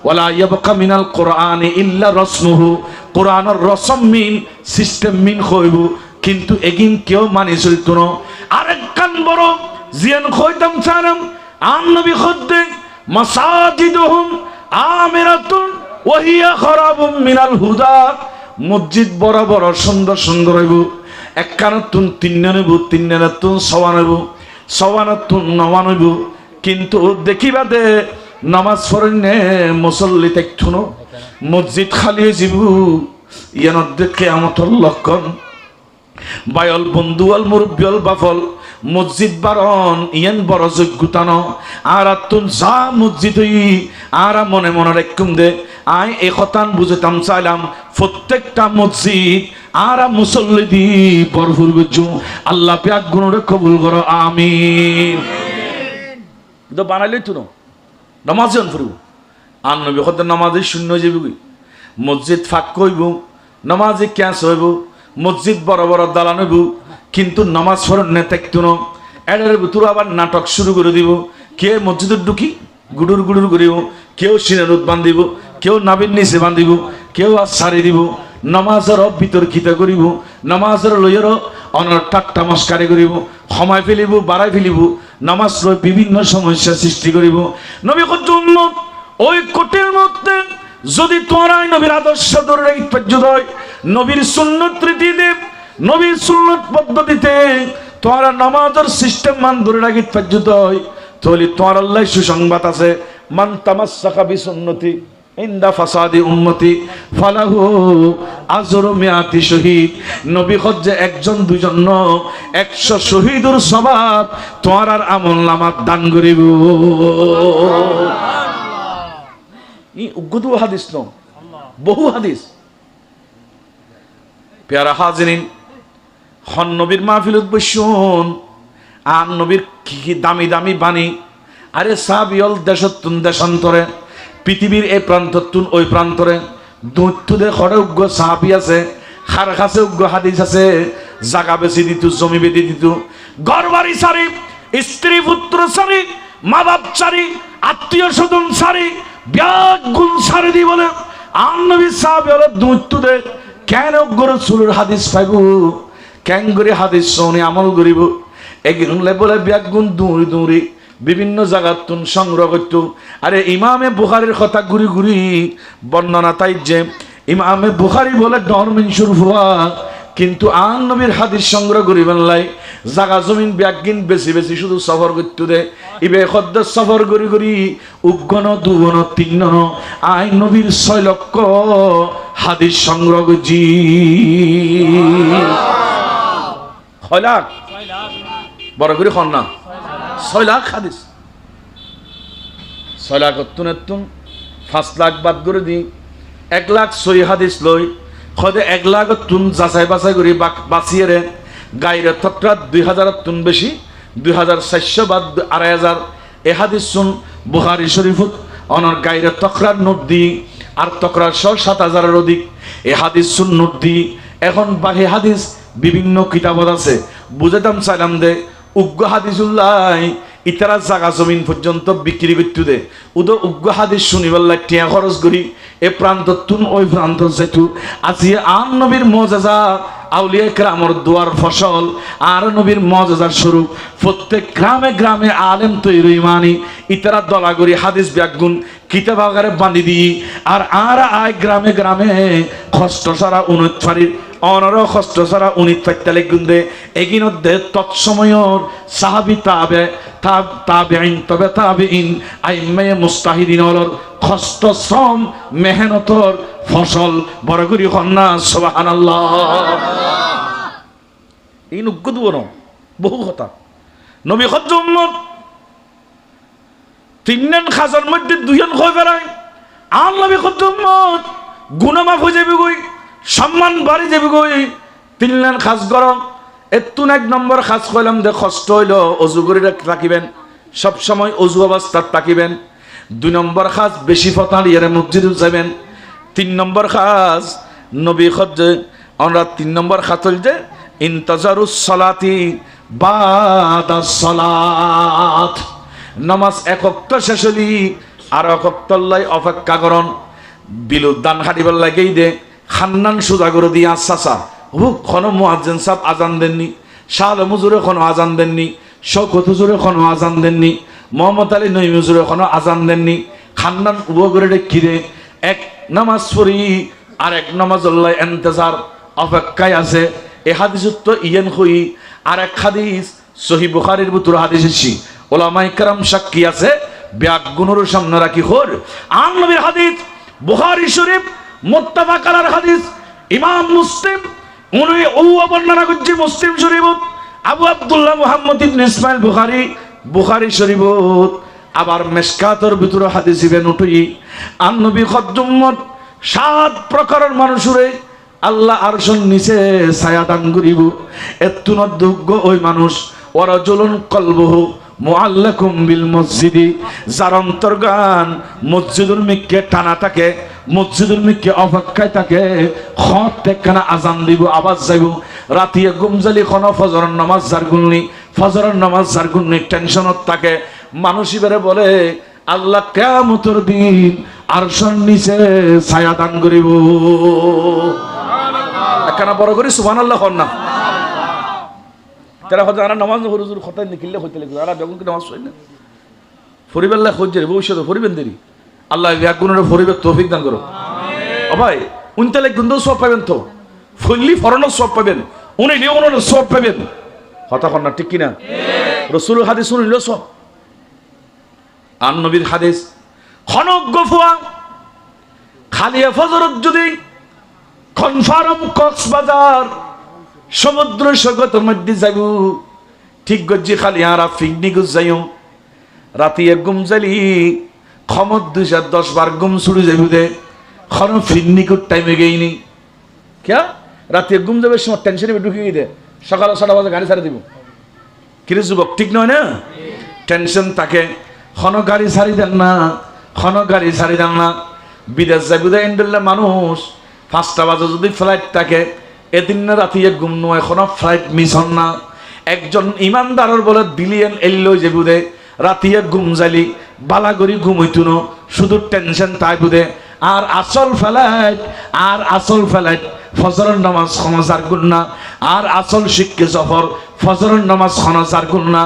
ওয়ালা ইয়াবকা মিনাল কোরআনি ইল্লা রসমুহু কোরআনের রসম মিন সিস্টেম মিন হইব কিন্তু এগিন কেউ মানি চলতো না আরেকখান বড় জিয়ান কইতাম চারাম আন নবী খদ্দে মাসাজিদুহুম আমিরাতুন ওয়া হিয়া খারাবুম মিনাল হুদা মসজিদ বড় বড় সুন্দর সুন্দর হইব একখানাতুন তিননানইব তিননাতুন সওয়ানইব সওয়ানাতুন নওয়ানইব কিন্তু দেখিবাদে নামাজ পড়েনে মুসল্লি দেখুনো মসজিদ খালি যাব ইয়ানত দেখে কিয়ামতের লক্ষণ বায়ল বন্ধুয়াল মুরব্বিয়াল বাফল মসজিদ বারণ ইয়ান বড় যোগ্যতা ন আর তুন যা মসজিদ হই আর মনে মনে রাখুম দে আই এই কথান বুঝতাম চাইলাম প্রত্যেকটা মসজিদ আর মুসল্লি দি ভরপুর বুঝু আল্লাহ পাক গুণরে কবুল করো আমিন তো বানাইলেই তো নামাজ ফুরব আর নবী হতে নামাজে শূন্য যাবি মসজিদ ফাঁক হইব নামাজে ক্যাশ হইব মসজিদ বড় বড় দালান হইব কিন্তু নামাজ পড়নে থাকতো না এর ভিতরে আবার নাটক শুরু করে দিব কে মসজিদের ঢুকি গুডুর গুডুর করিব কেউ সিনারুদ বান্ধিব কেউ নাবির নিচে বান্ধিব কেউ আর সারি দিব নামাজের বিতর্কিত করিব নামাজের লইয়ের অনর ঠাট্টা মস্কারি করিব সময় ফেলিব বাড়াই ফেলিব নামাজ বিভিন্ন সমস্যা সৃষ্টি করিব নবী কত উম্মত ওই কোটির মধ্যে যদি তোরাই নবীর আদর্শ ধরে রাখতে নবীর সুন্নত রীতি দেব নবীর সুন্নত পদ্ধতিতে তোরা নামাজের সিস্টেম মান ধরে রাখতে পর্যন্ত তাহলে তোমার আল্লাহ সুসংবাদ আছে মান তামাসসাকা বিসুন্নতি ইনদা ফাসাদি উম্মতি ফালাহু আজরু মিয়াতি শহীদ নবী হজ্জে একজন দুইজন 100 শহীদের সওয়াব তোমার আর আমলনামাত দান করিব ই উগ্গত হাদিস ন বহু হাদিস প্যারা হাজিরিন খন নবীর মাহফিলত বসুন আর নবীর কি দামি দামি বাণী আরে সাহাবিয়ল দেশতুন দেশান্তরে পৃথিবীর এই প্রান্ততুন ওই প্রান্তরে দৈত্যদে খড়ে উগ্র সাহাবি আছে খার কাছে উগ্র হাদিস আছে জাগা বেশি দিত জমি বেঁধে দিত ঘর বাড়ি সারি স্ত্রী পুত্র সারি মা বাপ সারি আত্মীয় স্বজন সারি ব্যাগ গুণ সারি দি বলে আর নবী সাহাবিয়ল দৈত্যদে কেন উগ্র সুরের হাদিস পাইব কেন করে হাদিস শুনে আমল করিব এগুলো বলে ব্যাগ গুণ দৌড়ি দৌড়ি বিভিন্ন জায়গার তুন সংগ্রহ করত আরে ইমামে বুখারীর কথা ঘুরি ঘুরি বর্ণনা তাই যে ইমামে বুখারী বলে ডরমিনসুর ভুয়া কিন্তু আন নবীর হাদিস সংগ্রহ করিবেন লাই জাগা জমিন ব্যাগিন বেশি বেশি শুধু সফর করতে দে ইবে খদ্দ সফর করি করি উগ্গন দুগন তিন আই নবীর 6 লক্ষ হাদিস সংগ্রহ জি 6 লাখ বড় করে খন না 6 লাখ হাদিস 6 লাখ তুন 5 লাখ বাদ করে দি 1 লাখ 6 হাদিস লই খদে 1 লাখ তুন যাচাই বাছাই করি বাঁচিয়ে রে গাইরে তকরা 2000 তুন বেশি 2400 বাদ 2500 এ হাদিস শুন বুখারী শরীফত অনর গাইরে তকরার নোট দি আর তকরার 7000 এর অধিক এ হাদিস শুন নোট দি এখন বাকি হাদিস বিভিন্ন কিতাবত আছে বুঝাতাম চাইলাম দে উগ্র হাদিসুল্লাহ ইতারা জাগা জমিন পর্যন্ত বিক্রি করতে দে উদো উগ্র হাদিস শুনিবার টিয়া খরচ করি এ প্রান্ত তুন ওই প্রান্ত যেতু আজি আন নবীর মজাজা আউলিয়া কেরামর দোয়ার ফসল আর নবীর মজাজার স্বরূপ প্রত্যেক গ্রামে গ্রামে আলেম তৈরি মানি ইতারা দলাগরি হাদিস ব্যাগুন কিতাব আকারে বাঁধি দিই আর আয় গ্রামে গ্রামে কষ্ট সারা উন্নত ফারির অনর কষ্ট সারা উনিত ফাইতালে গুন্দে এগিনধ্যে তৎসময়র সাহাবি তাবেইন তবে তাবেইন আইম্মায়ে মুস্তাহিদিন অলর কষ্ট শ্রম মেহনতর ফসল বড় করি কন্যা সুবহানাল্লাহ। এই নুগ্গু দুবন বহু কথা নবী খজ্জ উম্মত তিনজন খাজার মধ্যে দুইজন কই বেড়ায় আর নবী খজ্জ উম্মত গুনামাফ হয়ে যাবে গই সম্মান বাড়ি যাবে গই তিনজন খাস গরম এতুন এক নম্বর খাস কইলাম দে কষ্ট হইল অজু করে রাখিবেন সব সময় অজু অবস্থাত থাকিবেন। দুই নম্বর খাস বেশি ফতাল ইয়ারে মসজিদে যাবেন। তিন নম্বর খাস নবী খজ্জ আমরা তিন নম্বর খাত হইল যে ইন্তাজারুস সালাতি বাদাস সালাত নামাজ এক ওয়াক্ত শেষ হলি আর এক ওয়াক্ত লাই অপেক্ষা করন বিলু দান হাঁটিবার লাগেই দে খান্নান সুজা করে দিয়ে আসাসা ও কোনো মুয়াজ্জিন সাহেব আজান দেননি শাহ মুজুরে কোনো আজান দেননি শওকত হুজুরে কোনো আজান দেননি মোহাম্মদ আলী নঈম হুজুরে কোনো আজান দেননি খান্নান উবো করে কিরে এক নামাজ পড়ি আর এক নামাজ আল্লাহ ইন্তজার অপেক্ষায় আছে এ হাদিস তো ইয়েন হই আর এক হাদিস সহিহ বুখারীর ভিতর হাদিস এসেছি ওলামায়ে কেরাম সাক্ষী আছে ব্যাগুনের সামনে রাখি হর আন নবীর হাদিস বুখারী শরীফ মুত্তাফাক আলার হাদিস ইমাম মুসলিম উনি ও বর্ণনা করছে মুসলিম শরীফ আবু আব্দুল্লাহ মুহাম্মদ ইবনে ইসমাইল বুখারী শরীফ আবার মিশকাতের ভিতর হাদিস ইবেন উঠি আন নবী খজ্জুম্মত সাত প্রকারের মানুষরে আল্লাহ আরশের নিচে ছায়া দান করিব এতুন দুগ্গ ওই মানুষ ওয়ারাজুলুন কলবুহু মুআল্লাকুম বিল মসজিদি যার অন্তর্গান মসজিদুল মিক্কে টানা থাকে মসজিদুল মিক্কে অপেক্ষায় থাকে খত তেকানা আজান দিব আওয়াজ যাইব রাতিয়া গুমজালি কোন ফজরের নামাজ জারগুননি ফজরের নামাজ জারগুননি টেনশনত থাকে মানুষিবারে বলে আল্লাহ কিয়ামতের দিন আরশের নিচে ছায়া দান করিব একখানা বড় করে সুবহানাল্লাহ হন না তারা হয়তো নামাজ হুজুর খতায় নিকিলে হইতে লাগবে আর বেগুন কি নামাজ হয় না ফরিবেল্লাহ হজ্জের ভবিষ্যতে ফরিবেন দেরি আল্লাহ ব্যাগুনের ফরিবের তৌফিক দান করো ভাই উনতালে গুন্দ সব পাবেন তো ফুললি ফরনও সব পাবেন উনি নিয়মনের সব পাবেন হতা হন না ঠিক কিনা রাসূলের হাদিস শুনিল সব আন নবীর হাদিস খনক গফুয়া খালিয়া ফজরত যদি কনফার্ম কক্সবাজার সমুদ্র সৈকতের মধ্যে যাইব ঠিক গজ্জি খালি আর পিকনিক যাইও রাতি এক গুম জালি ক্ষমত 210 বার গুম ছুড়ে যাইব দে খন পিকনিকের টাইমে গেইনি ক্যা রাতি এক গুম যাবে সময় টেনশনে ঢুকে গিয়ে দে সকাল 6টা বাজে গাড়ি ছাড়ে দিব কিরে যুবক ঠিক নয় না টেনশন থাকে খন গাড়ি ছাড়ি দেন না বিদেশ যাইব দে এন্ডেল্লা মানুষ 5টা বাজে যদি ফ্লাইট থাকে এদিন না রাতি এক গুম নয় এখনো ফ্লাইট মিস হন না একজন ইমানদারের বলে বিলিয়ন এল্লো যে বুধে রাতি এক গুম জালি বালাগরি ঘুম হইতো না শুধু টেনশন তাই বুধে আর আসল ফ্লাইট ফজরের নামাজ খনজার গুন্না আর আসল শিক্ষে সফর ফজরের নামাজ খনজার গুন্না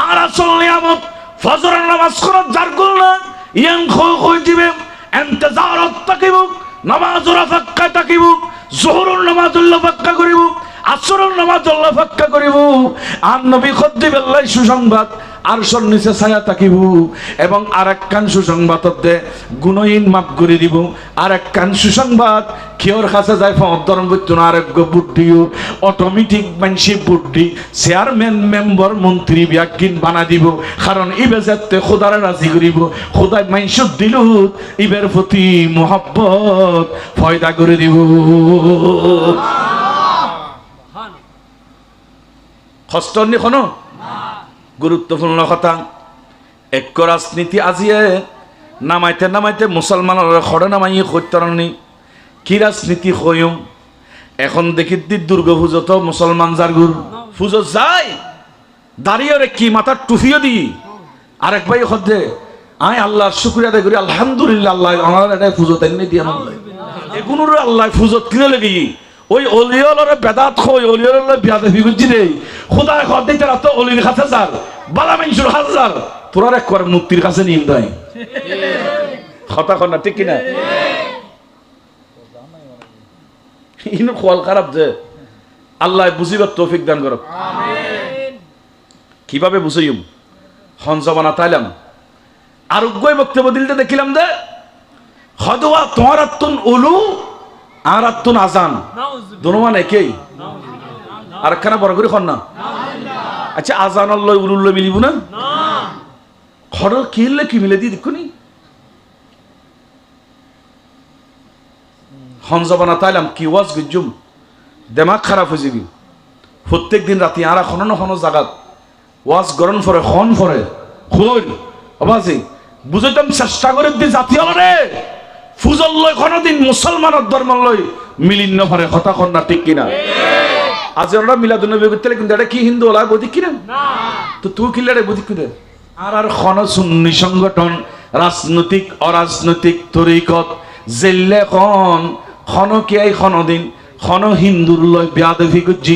আর আসল নিয়ামত ফজরের নামাজ খনজার গুন্না ইয়াং খই দিবে ইন্তজারত তাকিব নামাজুর ফাক্কা তাকিব জোহরের নামাজ আল্লাহ ফাক্কা করিব আসরের নামাজ আল্লাহ ফাক্কা করিব আর নবী খদ্দিবেল্লাহ সুসংবাদ আরশের নিচে ছায়া তাকিব এবং আরেক কান সুসংবাদ দে গুণহীন মাফ করে দিব আরেক কান সুসংবাদ কিওর কাছে যায় ফদরম করতে না আরেক বুদ্ধিও অটোমেটিক মানসি বুদ্ধি চেয়ারম্যান মেম্বার মন্ত্রী বিয়াকিন বানা দিব কারণ ইবে যাতে খোদারে রাজি করিব খোদাই মানসি দিলুত ইবের প্রতি মোহাব্বত ফয়দা করে দিব কষ্ট নি কোনো গুরুত্বপূর্ণ কথা এক রাজনীতি আজিয়ে নামাইতে মুসলমানের খড়ে নামাই হত্যারণী কি রাজনীতি হইম এখন দেখি দুর্গা পুজো তো মুসলমান যার গুরু পুজো যায় দাঁড়িয়ে রে কি মাথার টুফিও দি আরেক ভাই হদ্দে আয় আল্লাহর শুকরিয়া আদায় করি আলহামদুলিল্লাহ আল্লাহ আমার এটা ফুজত এনে দিয়ে আল্লাহ এগুলোর আল্লাহ ফুজত কিনে লেগে ওই অলিয়লরে বেদাত খই অলিয়লরে বিয়াদে বিগুজি নেই খোদায় হদ্দে তারা তো অলির কাছে যার বালা মানুষের কাছে যার তোরা এক করে মুক্তির কাছে নিম দেয় কথা কর না ঠিক কিনা ইনো খোয়াল খারাপ যে আল্লাহ বুঝিবার তৌফিক দান করো কিভাবে বুঝাইম হনজবানা তাইলাম আরোগ্যই বক্তব্য দিলতে দেখিলাম যে হদওয়া তোমার আত্মন উলু আর আত্মন আজান দোনো মানে একই আর একখানা বড় করে খন না আচ্ছা আজান আল্লাহ উলুল্লাহ মিলিব না খড় কিনলে কি মিলে দিয়ে দেখুনি হনজবানা তাইলাম কি ওয়াজ গুজুম দেমাগ খারাপ হয়ে যাবি প্রত্যেক দিন রাতে আর এখনো না কোনো জায়গাত ওয়াজ গরম ফরে খন ফরে খুল অবাজি বুঝাইতাম চেষ্টা করে দিন জাতীয় রে ফুজল লই কোনদিন মুসলমানের ধর্ম লই মিলিন্ন ফরে কথা কন না ঠিক কিনা আজ ওরা মিলাদুন নবী করতে কিন্তু এটা কি হিন্দু ওলা বদি কিনা তো তুই কিলারে বদি কিনা আর খন সুন্নি সংগঠন রাজনৈতিক অরাজনৈতিক তরিকত জেল্লে খন কিয়াই দিন খন হিন্দুর লয় বেয়াদবি করছি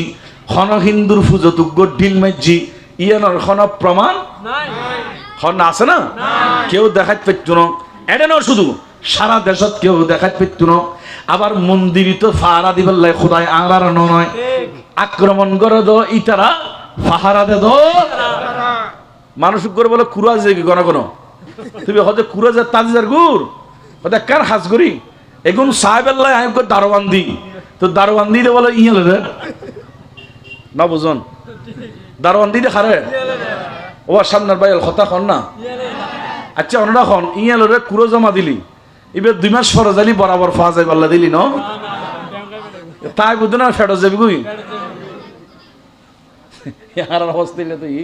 খন হিন্দুর ফুজতুগ্য ঢিল মারছি ইয়ানোর খন প্রমাণ খন আছে না কেউ দেখাতে পেত না এটা না শুধু সারা দেশত কেউ দেখাতে পেত না আবার মন্দিরই তো ফাহারা দিবার লাই খোদায় আর নয় আক্রমণ করে দো ইতারা ফাহারা দে দো মানুষ করে বলে কুরাজ গণ গণ তুমি হয়তো কুরাজের তাজিজার গুড় হয়তো কার হাজ করি এখন সাহেবেল্লাই আয় দারোয়ান দি তো দারোয়ান দিতে বলে ইয়ে রে না বুঝন দারোয়ান দিতে খারে ও সামনের বাইল কথা কন না আচ্ছা অন্যরা খন ইয়ে রে কুরো জমা দিলি এবার 2 মাস ফরজ আলি বরাবর ফাজ আই পাল্লা দিলি ন তাই বুঝো না ফেরত যাবি গুই আর হস্তিলে তুই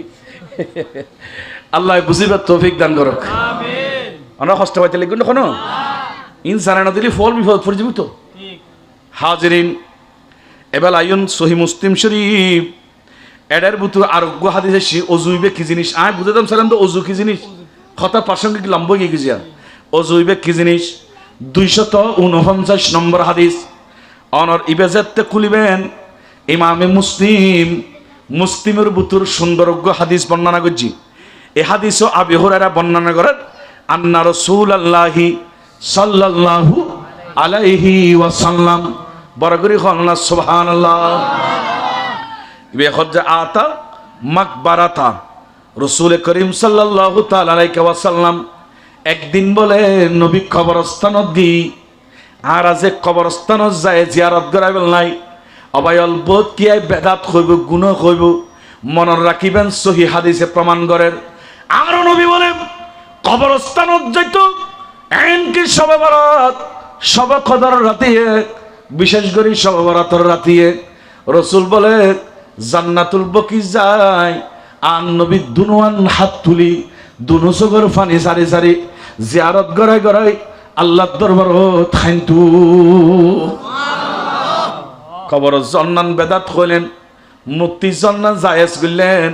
আল্লাহ বুঝিবার তৌফিক দান করুক আমিন আমরা কষ্ট পাইতে লাগবে না কোনো ইনসান না দিলি ফল বিপদ পড়ে যাবি তো হাজিরিন এবার আইন সহি মুসলিম শরীফ এডার বুতু আরোগ্য হাদিসে সে অজুইবে কি জিনিস আয় বুঝাতাম সালাম তো অজু কি জিনিস কথা প্রাসঙ্গিক লম্ব গিয়ে গিয়া অজুইবে কি জিনিস 249 নম্বর হাদিস অনর ইবাজাতে খুলিবেন ইমামে মুসলিমের বুতুর সুন্দরজ্ঞ হাদিস বর্ণনা করছি এই হাদিসও আবি হুরায়রা বর্ণনা করেন আন্না রাসূলুল্লাহি সাল্লাল্লাহু আলাইহি ওয়াসাল্লাম বরগরি খলনা সুবহানাল্লাহ বে হজ্জা আতা মাকবারাতা রাসূল করিম সাল্লাল্লাহু তাআলা আলাইহি ওয়াসাল্লাম একদিন বলে নবী কবরস্থানত দি আর আজে কবরস্থানত যায় জিয়ারত করাইবেল নাই অবায়ল বোধ কিয়াই বেদাত হইব গুণ হইব মনত রাখিবেন সহি হাদিসে প্রমাণ করেন আর নবী বলে কবরস্থানত যাইতো এমনকি শবে বরাত শবে কদর রাতিয়ে বিশেষ করে শবে বরাতের রাতিয়ে রাসূল বলে জান্নাতুল বকি যায় আর নবী দুনুয়ান হাত তুলি দুনো চোখের পানি সারি সারি জিয়ারত গড়াই গড়াই আল্লাহর দরবারত খাইন্তু কবর জন্নান বেদাত কইলেন মুক্তি জন্নান জায়েজ করলেন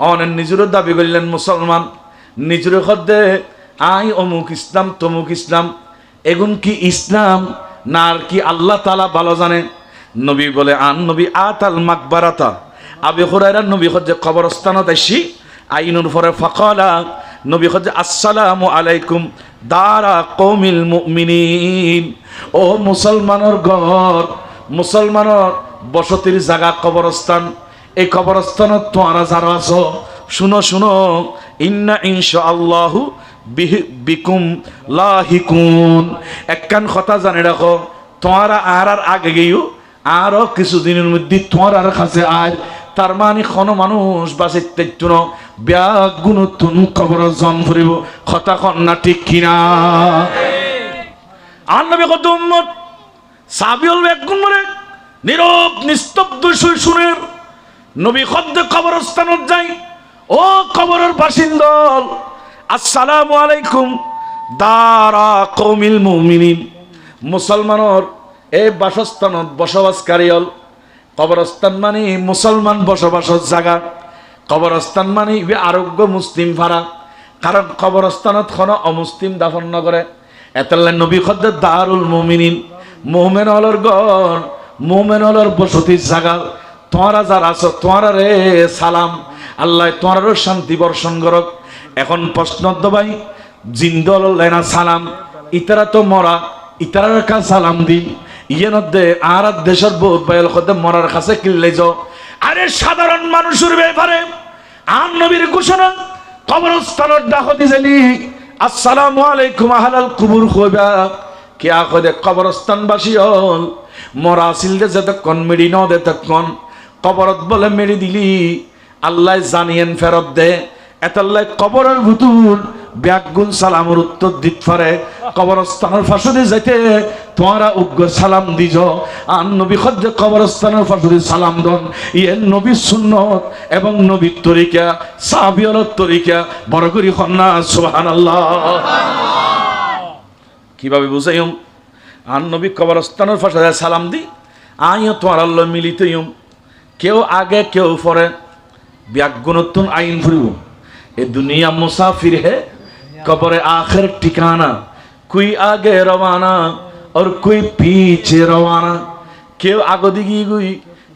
অনেক নিজেরও দাবি করলেন মুসলমান নিজের খদ্দে আই অমুক ইসলাম তমুক ইসলাম এগুন কি ইসলাম না আর কি আল্লাহ তাআলা ভালো জানে নবী বলে আন নবী আতাল মাকবারাতা আবি হুরায়রা নবী খদ্দে কবরস্থানত আইসি আইনুর পরে ফাকালা নবী খদ্দে আসসালামু আলাইকুম দারা কওমিল মুমিনিন ও মুসলমানের ঘর মুসলমানের বসতির জায়গা কবরস্থান এই কবরস্থানত তোমরা যারা আছো শুনো শুনো ইন্না ইনশাআল্লাহু বিকুম লাহিকুন একখান কথা জানে রাখো তোমরা আর আগে গিয়েও আরো কিছুদিনের মধ্যে তোমার কাছে আর তার মানে কোনো মানুষ বাঁচিতে ন ব্যাগ নতুন কবর জন ফুরিব কথা কন না ঠিক কিনা আর নবী কত উম্মত সাবিউল বেগুন মরে নীরব নিস্তব্ধ শুনে নবী খদ্দে কবরস্থানত যাই ও কবরের বাসিন্দল আসসালামু আলাইকুম দারা কওমিল মুমিনিন মুসলমানের এই বাসস্থানত বসবাসকারী হল কবরস্থান মানে মুসলমান বসবাসের জায়গা কবরস্থান মানে আরোগ্য মুসলিম ভাড়া কারণ কবরস্থানত খন অমুসলিম দাফন নগরে এতাল্লা নবী খদ্দে দারুল মুমিনিন মুমিন হলর গণ মুমিন হলর বসতি জাগা তোমরা যারা আছো তোমরা রে সালাম আল্লাহ তোমরারও শান্তি বর্ষণ করক। এখন প্রশ্ন ভাই জিন্দল লেনা সালাম ইতারা তো মরা ইতারার কাছে সালাম দিন ইয়েনদে আর দেশের বহুত বাইল খদ্দে মরার কাছে কিল্লে যাও। আরে সাধারণ মানুষের ব্যাপারে আর নবীর ঘোষণা কবরস্থানের ডাকতি জানি আসসালামু আলাইকুম আহলাল কুবুর কইবা কিয়া কইদে কবরস্থানবাসী হল মরা আসিল যে যতক্ষণ মেরি ন দেতক্ষণ কবরত বলে মেরি দিলি আল্লাহ জানিয়েন ফেরত দে এতাল্লাই কবরের ভিতর ব্যাগুন সালামের উত্তর দিত পারে কবরস্থানের ফাঁসুদি যাইতে তোমরা উগ্র সালাম দিজ আর নবী খদ্দে কবরস্থানের ফাঁসুদি সালাম দন ইয়ে নবীর সুন্নত এবং নবীর তরিকা সাহাবিয়র তরিকা বড় করি খন্না সুবহানাল্লাহ। কিভাবে বুঝাইম আর নবী কবরস্থানের ফাঁসুদি সালাম দি আইও তোমার আল্লাহ মিলিতইম কেউ আগে কেউ পরে ব্যাগুনতুন আইন ফুরিব এ দুনিয়া মুসাফির হে कब्र आखिर ठिकाना कोई आगे रवाना और कोई पीछे रवाना केव आगो दिगी गुई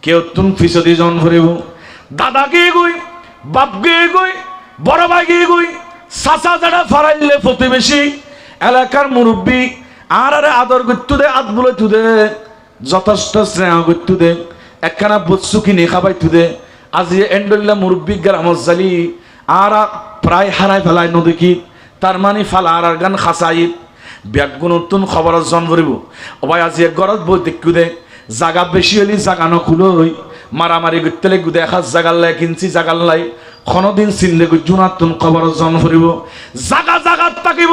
केव तुम फिसदी जन फरिबो दादा गे गुई बाप गे गुई बड़ भाई गे गुई सासा जड़ा फराइले प्रतिবেশী এলাকার মুরব্বি আরে আদর করতে দে আত বলে তুদে যথেষ্ট স্নেহ করতে দে একখানা বস্তু কিনে খাবাইতে দে আজি এন্ডল্লা মুরব্বি গ্রামর জালি আর প্রায় হারাই ফেলায় নদী তার মানে ফালা আর গান খাসাইত ব্যাগুন নতুন খবর জন করিব ওবাই আজি গরত বই দেখু দে জাগা বেশি হলি জাগা নখুলই মারামারি করতে গুদে এখাজ জাগার লাই কিনছি জাগার লাই কোনদিন চিনলে জুনাতুন খবর জন করিব জাগা জাগাত থাকিব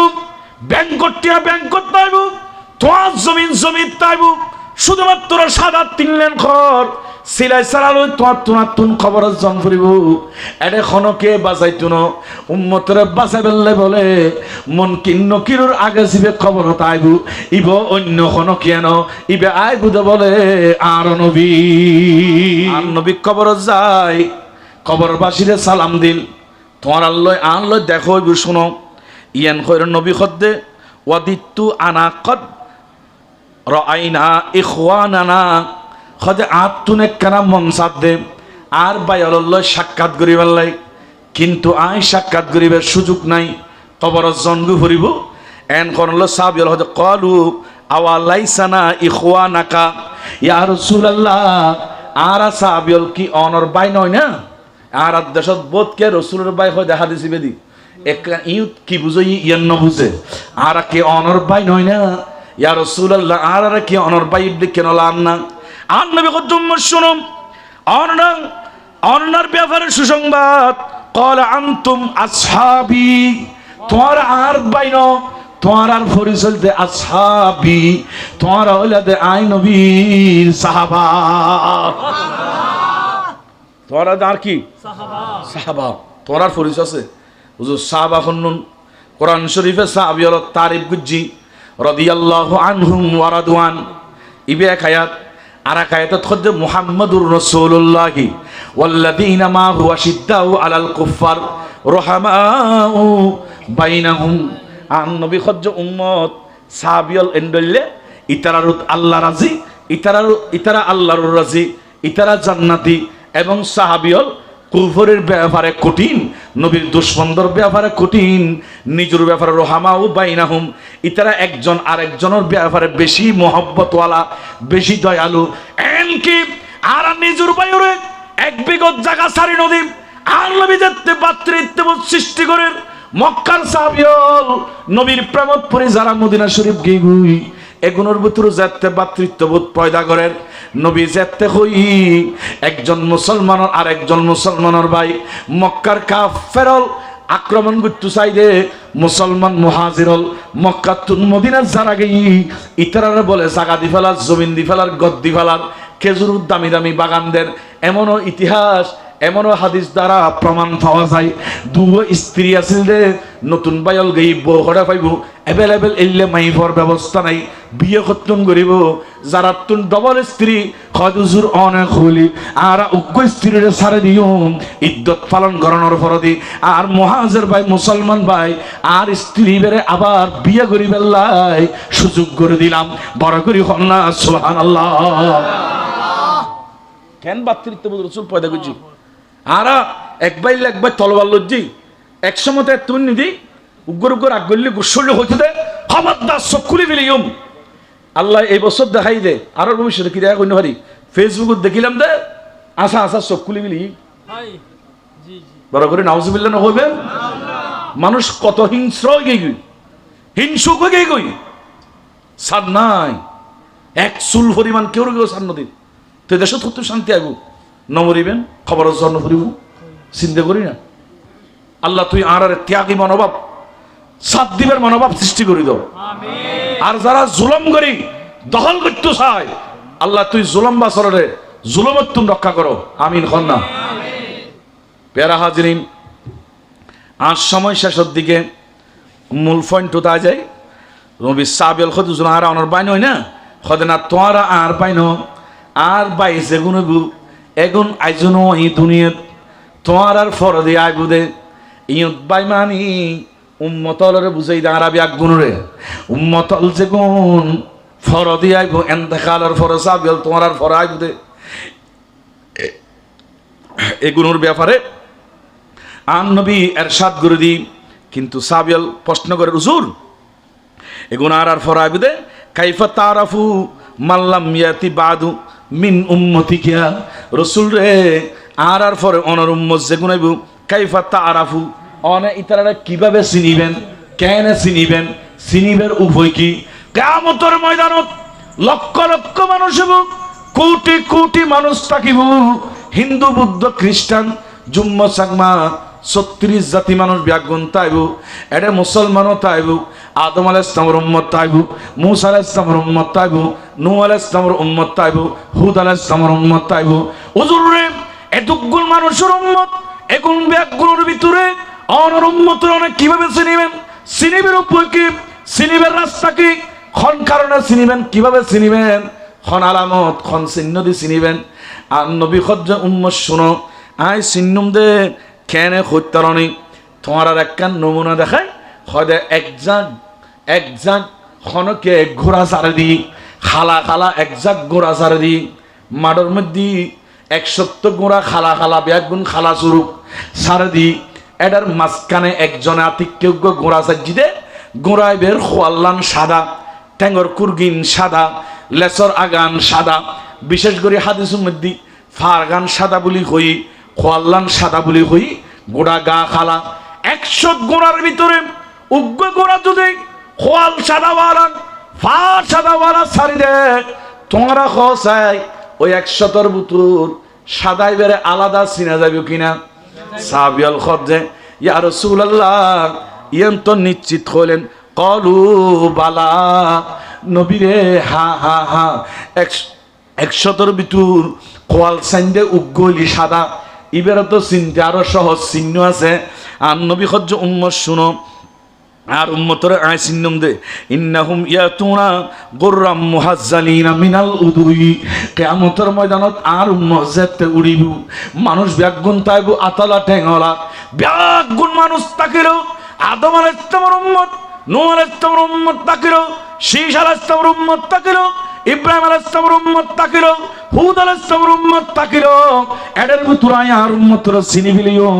ব্যাংকটিয়া ব্যাংকত পাইব তোমার জমিন জমিত পাইব শুধুমাত্র সাদা 3 লেন ঘর সিলাই সারালো তোমার তুন খবর জন করিব এডে খনকে বাজাইতো ন উম্মতরে বাঁচাইবেলে বলে মন কিন্ন কিরুর আগে জিবে খবর তাইবু ইব অন্য খনকিয়ান ইবে আইবু দে বলে আর নবী খবর যায় কবরবাসীরে সালাম দিল তোমার আল্লাহ আনলো দেখো শুনো ইয়ান কইর নবী খদ্দে ওয়াদিতু আনা কদ রাআইনা ইখওয়ানানা খদে আতুনে কানা মনসাদ দে আর বাইয়াল্লাহ সাক্ষাৎ করিবার লাই কিন্তু আই সাক্ষাৎ করিবার সুযোগ নাই কবর জন্গু ফুরিব এন করলো সাহাবিয়ল হদে ক্বালু আওয়ালাইসানা ইখওয়ানাকা ইয়া রাসূলুল্লাহ আর সাহাবিয়ল কি অনর বাই নয় না আর দেশত বোধ কে রাসূলের বাই হয় দেখা দিছি বেদি এক ইউত কি বুঝই ইয়ান ন বুঝে আর কে অনর বাই নয় না ইয়া রাসূলুল্লাহ আর কি অনর বাই কেন লাম না আর নবী কদ্দুম শুনুন অনর ব্যাপারে সুসংবাদ قال انتم اصحابي তোমার আর বাইন তোমার আর পরিচয় দে আসহাবি তোমার হইলা দে আই নবীর সাহাবা তোমার আর কি সাহাবা তোমার আর পরিচয় আছে হুজুর সাহাবা শুনুন কোরআন শরীফে সাহাবিয়ল তারিফ গুজি রাদিয়াল্লাহু আনহুম ওয়া রাদওয়ান ইবে এক আয়াত আর এক আয়াত খদ্দে মুহাম্মাদুর রাসূলুল্লাহ ওয়াল্লাযীনা মা হুয়া শিদ্দাউ আলাল কুফার রহমাউ বাইনাহুম আন নবী খদ্দ উম্মত সাহাবিয়ল এন্ডলে ইতারারুত আল্লাহ রাজি ইতারা আল্লাহর রাজি ইতারা জান্নাতি এবং সাহাবিয়ল কুফরের ব্যাপারে কঠিন নবীর দুশমনদের ব্যাপারে কঠিন নিজের ব্যাপারে রহমাউ বাইনাহুম ইতারা একজন আরেকজনের ব্যাপারে বেশি মহব্বতওয়ালা বেশি দয়ালু এমনকি আর নিজের বাইরে এক বিগত জায়গা সারি নদী আর নবী যাতে ভাতৃত্ববোধ সৃষ্টি করে মক্কার সাহাবিয়ল নবীর প্রেমত পরে যারা মদিনা শরীফ গিয়ে এগুলোর ভিতরে যাতে ভাতৃত্ববোধ পয়দা করেন নবী যেতে হই একজন মুসলমানের আর একজন মুসলমানের ভাই মক্কার কাফেরল আক্রমণ করতে চাইলে মুসলমান মুহাজিরল মক্কা তুন মদিনার যারা গেই ইতারারে বলে জাগা দি ফেলার জমিন দি ফেলার গদ দি ফেলার খেজুর দামি দামি বাগানদের এমনও ইতিহাস এমনও হাদিস দ্বারা প্রমাণ পাওয়া যায় দুও স্ত্রী আছিল রে নতুন বাইল গই বউ হড়া পাইব অ্যাভেলেবেল এলে মাইফর ব্যবস্থা নাই বিয়ে খতম করিব যারা তুন ডবল স্ত্রী হজুর অনেক হলি আর উগ্র স্ত্রীরে ছাড়ে দিও ইদ্যত পালন করানোর ফরদি আর মুহাজির ভাই মুসলমান ভাই আর স্ত্রী বেরে আবার বিয়ে করি বেল্লাই সুযোগ করে দিলাম বড় করি হন্না সুবহানাল্লাহ। কেন বাতৃত্ব রসুল পয়দা করছি আর একবার তলবার লজ্জি একসময় তুমি নিদি উগ্র উগ্র আগলি গুসল হইতে দে খবরদার চকুলি ফেলিম আল্লাহ এই বছর দেখাই দে আর ভবিষ্যতে কি দেখা করতে পারি ফেসবুকত দেখিলাম দে আসা আসা চকুলি ফেলি বড় করে নাউজুবিল্লাহ না হইবেন। মানুষ কত হিংস্র হয়ে গই হিংসুক হয়ে গই সার নাই এক চুল পরিমাণ কেউ কেউ সার নদী তো দেশত কত শান্তি আইব নমরিবেন খবর জন্ম করিব চিন্তা করি না আল্লাহ তুই আর ত্যাগী মনোভাব সাত দিবের মনোভাব সৃষ্টি করি দাও আর যারা জুলম করি দখল করতে চায় আল্লাহ তুই জুলম বাসরে জুলমত তুমি রক্ষা করো আমিন খন্না। পেয়ারা হাজরিন আর সময় শেষের দিকে মূল পয়েন্ট তা যায় রবি সাবেল খদুজন আর অনার বাইন হয় না খদে না তোয়ারা আর বাইন আর বাই যেগুন এগুন আইজনো এই দুনিয়াত তোমার আর ফরদে আইবুদে ইয়ত বাই মানি উম্মতলরে বুঝাই দে আরবি আগুনরে উম্মতল যেগুন ফরদে আইব এন্তেকালের ফর সাবেল তোমার আর ফর আইবুদে এগুনোর ব্যাপারে আন নবী এরশাদ করে দি কিন্তু সাবেল প্রশ্ন করে হুজুর এগুন আর ফর আইবুদে কাইফা তারাফু মাল্লাম ইয়াতি বাদু মিন উম্মতিকা রসুল রে আর পরে অনর উম্মত যেগুন আইব কাইফা তারাফু অনে ইতারা কিভাবে চিনিবেন কেন চিনিবেন চিনিবের উভয় কি কিয়ামতের ময়দানত লক্ষ লক্ষ মানুষ হইব কোটি কোটি মানুষ থাকিব হিন্দু বুদ্ধ খ্রিস্টান জুম্ম চাকমা 36 জাতি মানুষ ব্যাগুন তাইব এটা মুসলমানও তাইব আদম আলাইহিস সালামের উম্মত তাইব মূসা আলাইহিস সালামের উম্মত তাইব নূহ আলাইহিস সালামের উম্মত তাইব হুদ আলাইহিস সালামের উম্মত তাইব হুজুর রে এতগুলো মানুষের উম্মত এগুন ব্যাগুনের ভিতরে অনর উম্মতের অনেক কিভাবে চিনিবেন চিনিবের উপায় কি চিনিবের রাস্তা কি খন কারণে চিনিবেন কিভাবে চিনিবেন খন আলামত খন চিহ্ন দিয়ে চিনিবেন আর নবী খজ্জা উম্মত শুনো আই চিহ্নুম দে কেনে হত্যারণী তোমার আর একখান নমুনা দেখায় হয়তো এক জাগ খনকে ঘোড়া সারে দি খালা খালা এক জাগ ঘোড়া সারে দি মাডর মধ্যে 170 গোড়া খালা খালা ব্যাগুন খালা স্বরূপ সারে দি এটার মাঝখানে একজনে আতিক্যজ্ঞ গোড়া সাজি দে গোড়ায় বের খোয়াল্লান সাদা ট্যাঙ্গর কুরগিন সাদা লেসর আগান সাদা বিশেষ করে হাদিসের মধ্যে ফারগান সাদা বলি হই খোয়াল্লান সাদা বলি হই গোড়া গা খালা 100 গোড়ার ভিতরে উগ্র গোড়া যদি খোয়াল সাদাওয়ালা ফার সাদাওয়ালা সারি দে তোমরা খসাই ওই 100 বুতুর সাদাই বেরে আলাদা চিনা যাবে কিনা সাহাবিয়াল খরজে ইয়া রাসূলুল্লাহ ইয়ান তো নিশ্চিত হলেন কলু বালা নবীরে হা হা হা 100 ভিতর খোয়াল সাইন্দে উগ্গলি সাদা ইবেরা তো চিনতে আরো সহজ চিহ্ন আছে আর নবী খজ্জ উম্মত শুনো আর উম্মতরে আয় চিহ্নম দে ইন্নাহুম ইয়াতুনা গুররাম মুহাজ্জালিনা মিনাল উদুই কিয়ামতের ময়দানত আর উম্মত যেতে উড়িব মানুষ ব্যাগুন তাইব আতালা ঠেঙ্গলা ব্যাগুন মানুষ তাকিরো আদম আলাইহিস সালামের উম্মত নূহ আলাইহিস সালামের উম্মত তাকিরো শীশ আলাইহিস সালামের উম্মত তাকিরো ইব্রাহিম আলাইহিস সালামের উম্মত তাকিরো হুদ আলাইহিস সালামের উম্মত তাকিরো এডের ভিতর আয়ার উম্মতরা চিনি ফেলিও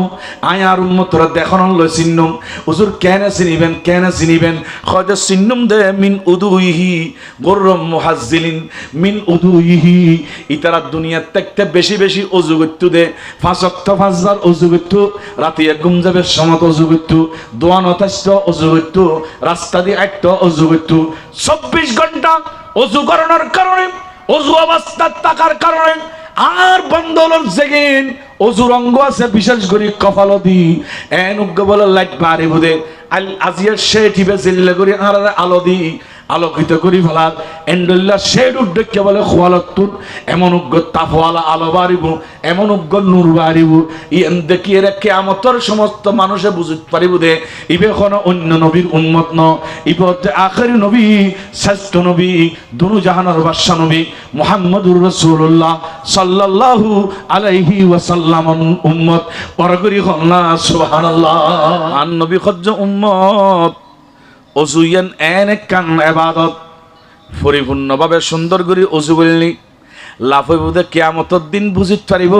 আয়ার উম্মতরা দেখানোর লই চিহ্নম হুজুর কেন চিনিবেন হয়তো চিহ্নম দে মিন উদুইহি গুররাম মুহাজ্জিলিন মিন উদুইহি ইতারা দুনিয়ার থেকে বেশি বেশি অজু করতে দে 5 ওয়াক্ত 5 বার অজু করতে রাতে ঘুম যাবে সমত অজু করতে দোয়া নতাষ্ট অজু করতে রাস্তা দিয়ে একটা অজু করতে 24 ঘন্টা অজু করানোর কারণে অজু অবস্থা থাকার কারণে আর বন্ধলর জেগেন অজুর অঙ্গ আছে বিশেষ করে কপালদি এন উগ্গ বলে লাইট মারি বুদে আজিয়ার সে টিপে জিল্লে করে আর আলো দি আলোকিত করি ফেলার এন্ডুল্লাহ শেড উদ্দেশ্য বলে খোয়ালতুন এমন উগ্র তাফওয়ালা আলো বাড়িব এমন উগ্র নূর বাড়িব ইয়ান দেখিয়ে কিয়ামতের সমস্ত মানুষে বুঝতে পারিব দে ইবে কোনো অন্য নবীর উম্মত ন ইবে হচ্ছে আখেরি নবী শ্রেষ্ঠ নবী দুনু জাহানের বাদশা নবী মুহাম্মদুর রাসূলুল্লাহ সাল্লাল্লাহু আলাইহি ওয়াসাল্লাম উম্মত পরগরি হল্লা সুবহানাল্লাহ আন নবী খজ্জ উম্মত অজুয়ান এনে কান ইবাদত পরিপূর্ণভাবে সুন্দর করে অজু করলি লাভ হইব দে কিয়ামতের দিন বুঝিতে পারিব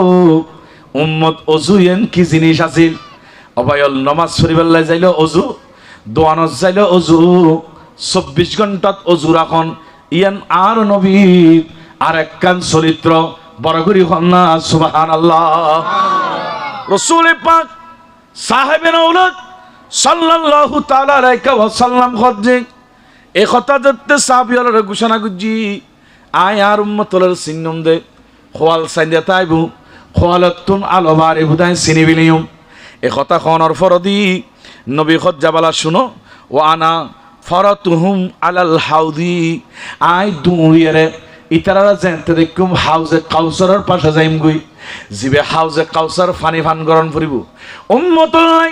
উম্মত অজুয়ান কি জিনিস আছিল অবায়ল নামাজ পড়িবার লাই যাইলো অজু দোয়ানত যাইলো অজু 24 ঘন্টাত অজু রাখন ইয়ান আর নবীর আর এক কান চরিত্র বড় করি হন্না সুবহানাল্লাহ রাসূল পাক সাহেবে নওলাদ সাল্লাল্লাহু তাআলা আলাইহি ওয়াসাল্লাম খজ্জে এই কথা দতে সাহাবীরা ঘোষণা করজি আয় আর উম্মতর সিন্নম দে খোয়াল সাইন্দা তাইবু খোয়ালাতুন আলবারে বুদাই সিনিবিলিয়ম এই কথা খনর ফরদি নবী খজ্জাবালা শুনো ও আনা ফরাতুহুম আলাল হাউদি আই দুরিয়ারে ইতারা জানতে দেখুম হাউজে কাউসারের পাশে যাইম গই জিবে হাউজে কাউসার ফানি ফান গরণ করিব উম্মতলাই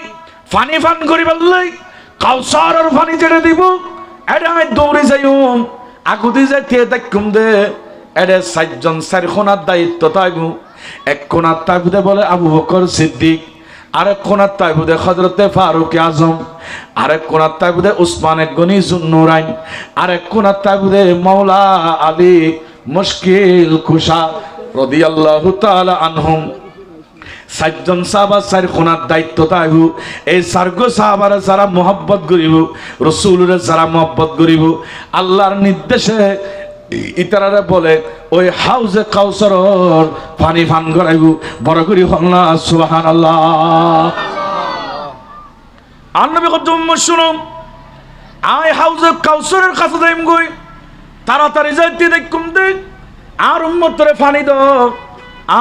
ফানি ফান করিবার লাই কাউসারের ফানি ছেড়ে দিব এডাই দৌড়ে যাইম আগুদি যাইতে দেখুম দে এডে সাতজন চারখনার দায়িত্ব তাইবু এক কোনার তাইবুদে বলে আবু বকর সিদ্দিক আরেক কোনার তাইবুদে হযরতে ফারুক আজম আরেক কোনার তাইবুদে উসমান গনি জুন্নুরাইন আরেক কোনার তাইবুদে মাওলা আলী মুশকিল কুশা রাদিয়াল্লাহু তাআলা আনহুম সাতজন সাহাবা চার কোনার দায়িত্ব তাইবু এই চারগো সাহাবারে যারা মোহাব্বত করিব রাসূলুরে যারা মোহাব্বত করিব আল্লাহর নির্দেশে ইতারারে বলে ওই হাউজে কাউসারর পানি পান করাইব বড় করি হল্লা সুবহানাল্লাহ আর নবী কদ্দুম শুনো আই হাউজে কাউসারের কাছে যাইম গই তাড়াতাড়ি যাইতে দেখুম দে আর উম্মতরে পানি দাও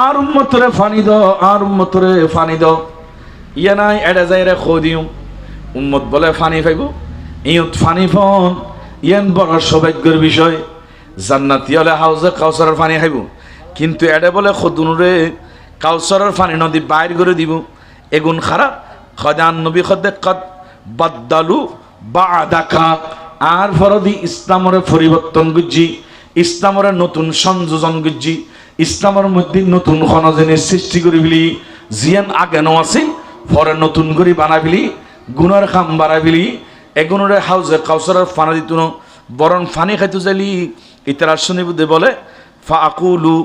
আর উম্মতরে পানি দাও আর উম্মতরে পানি দাও ইয়া নাই এডা যাইরে খদিউ উম্মত বলে পানি পাইব ইয়ত পানি ফোন ইয়ান বড় সৌভাগ্যের বিষয় জান্নাতি হলে হাউজে কাউসারের পানি খাইব কিন্তু এডে বলে খদুনুরে কাউসারের পানি নদী বাইর করে দিব এগুন খারাপ খদান নবী খদে কদ বাদদালু বাদাকা আর ফরদি ইসলামের পরিবর্তন গুজি ইসলামের নতুন সংযোজন গুজি ইসলামের মধ্যে নতুন কোন জিনিস সৃষ্টি করে ফেলি জিয়ান আগে ন আছে পরে নতুন করে বানাবিলি গুনার খাম বাড়াবিলি এগুনরে হাউজে কাউসারের পানি দিত না বরং পানি খাইতে যাইলি ইতারা শুনিবুদে বলে ফাকুলু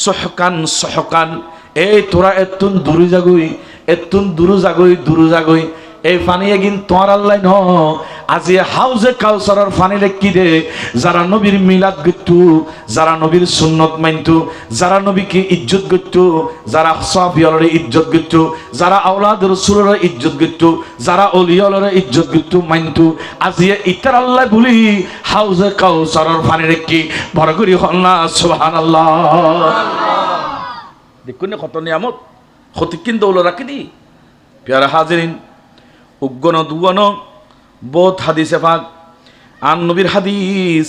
সহকান সহকান এই তোরা এতুন দূরে যাগই এই পানি এগিন তোমার আল্লাহ ন আজি হাউজে কাউসারের পানি কি দে যারা নবীর মিলাদ গিতু যারা নবীর সুন্নত মানতু যারা নবীকে ইজ্জত গিতু যারা সাহাবীদের ইজ্জত গিতু যারা আওলাদ রাসূলের ইজ্জত গিতু যারা ওলিয়াদের ইজ্জত গিতু মানতু আজি ইতার আল্লাহ বলি হাউজে কাউসারের পানি কি বড় করি হল্লা সুবহানাল্লাহ দেখুন কত নিয়ামত ক্ষতি কিন্তু ওলো রাখি দি প্যারা হাজিরিন উগ্গন দুগন বোধ হাদিসে পাক আন নবীর হাদিস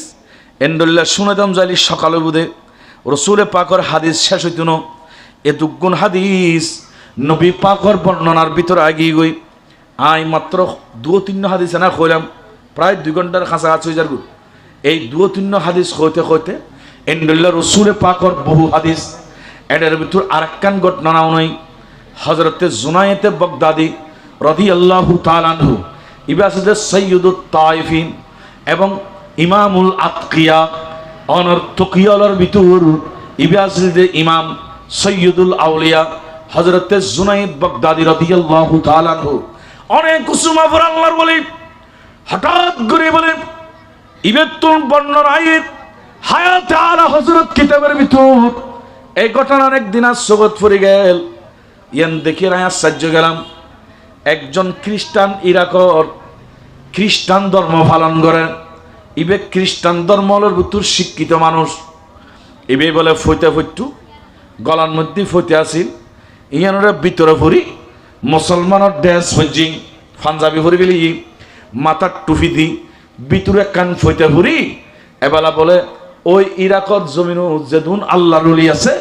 এন্ডুল্লাহ শুনে দাম যাইলি সকালে বুধে রসুলে পাকর হাদিস শেষ হইত ন এ দুগুণ হাদিস নবী পাকর বর্ণনার ভিতরে আগিয়ে গই আই মাত্র 2-3 হাদিস না কইলাম প্রায় 2 ঘন্টার কাছাকাছি হয়ে যার এই 2-3 হাদিস হইতে এন্ডুল্লাহ রসুলে পাকর বহু হাদিস এটার ভিতর আরেকখান ঘটনাও নয় হযরতে জুনায়েতে বাগদাদি রাদিয়াল্লাহু তাআলা আনহু ইবাসে সাইয়্যিদুত তায়েফিন এবং ইমামুল আতকিয়া অনর তকিয়ালর ভিতর ইবাসে ইমাম সাইয়্যিদুল আউলিয়া হযরতে জুনায়েদ বাগদাদি রাদিয়াল্লাহু তাআলা আনহু অনেক কুসুমা পর আল্লাহর বলি হঠাৎ করে বলে ইবেতুন বর্ণনার আয়াত হায়াত আলা হযরত কিতাবের ভিতর এই ঘটনা অনেক দিন আসগত পড়ে গেল ইয়ান দেখি রায় আশ্চর্য গেলাম একজন খ্রিস্টান ইরাকর খ্রিস্টান ধর্ম পালন করে ইবে খ্রিস্টান ধর্মের ভিতর শিক্ষিত মানুষ ইবে বলে ফইতে ফইটু গলার মধ্যে ফইতে আসিল ইয়ানোর ভিতরে ফুরি মুসলমানের ড্রেস হইজি পাঞ্জাবি ফুরি গেলি মাথার টুপি দি ভিতরে কান ফইতে ফুরি এবেলা বলে ওই ইরাকত জমিন যেদুন আল্লাহর ওলি আছে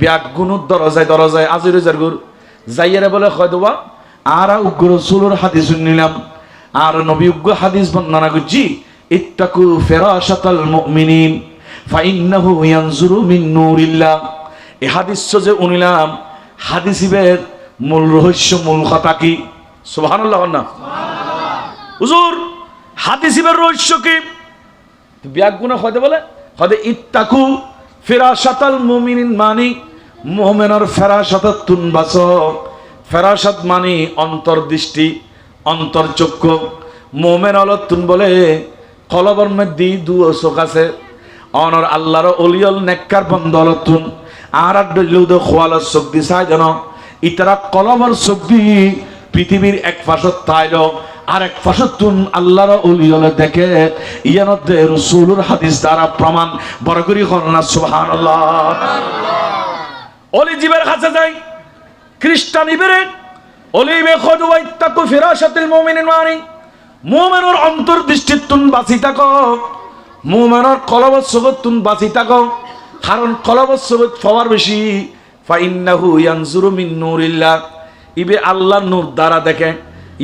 ব্যাগ গুনুর দরজায় দরজায় আজির জারগুর যাইয়ারে বলে কয় দেবা আর উগ্র রসুলের হাদিস নিলাম আর নবী উগ্র হাদিস বর্ণনা করছি ইত্তাকু ফিরাশাতাল মুমিনিন ফাইন্নাহু ইয়ানজুরু মিন নূরিল্লাহ। এই হাদিস যে উনিলাম হাদিসের মূল রহস্য মূল কথা কি? সুবহানাল্লাহ না হুজুর হাদিসের রহস্য কি? ব্যাগ গুনা কয় বলে কয় ইত্তাকু ফিরাশাতাল মুমিনিন মানে মুমিনের ফিরাশাতাতুন বাস। ফেরাসাত মানে অন্তর্দৃষ্টি অন্তর্চক্ষু। মোমেন অলতুন বলে কলবর মধ্যে দু চোখ আছে অনর আল্লাহর অলিয়ল নেককার বন্ধ অলতুন আর ডইলুদ খোয়ালার চোখ দি চাই যেন ইতারা কলবর চোখ দি পৃথিবীর এক পাশত তাইল আর এক পাশতুন আল্লাহর অলিয়লে দেখে ইয়ানতে রাসূলুর হাদিস দ্বারা প্রমাণ বড় করি করনা সুবহানাল্লাহ। অলি জীবের কাছে যাই খ্রিস্টান ইবেরে অলিবে খদওয়া ইত্তাকু ফিরাশাতিল মুমিনিন মানে মুমিনের অন্তর্দৃষ্টিতুন বাঁচি থাকো মুমিনের কলবত সগতুন বাঁচি থাকো কারণ কলবত সগত পাওয়ার বেশি ফাইন্নাহু ইয়ানজুরু মিন নূরিল্লাহ ইবে আল্লাহর নূর দ্বারা দেখে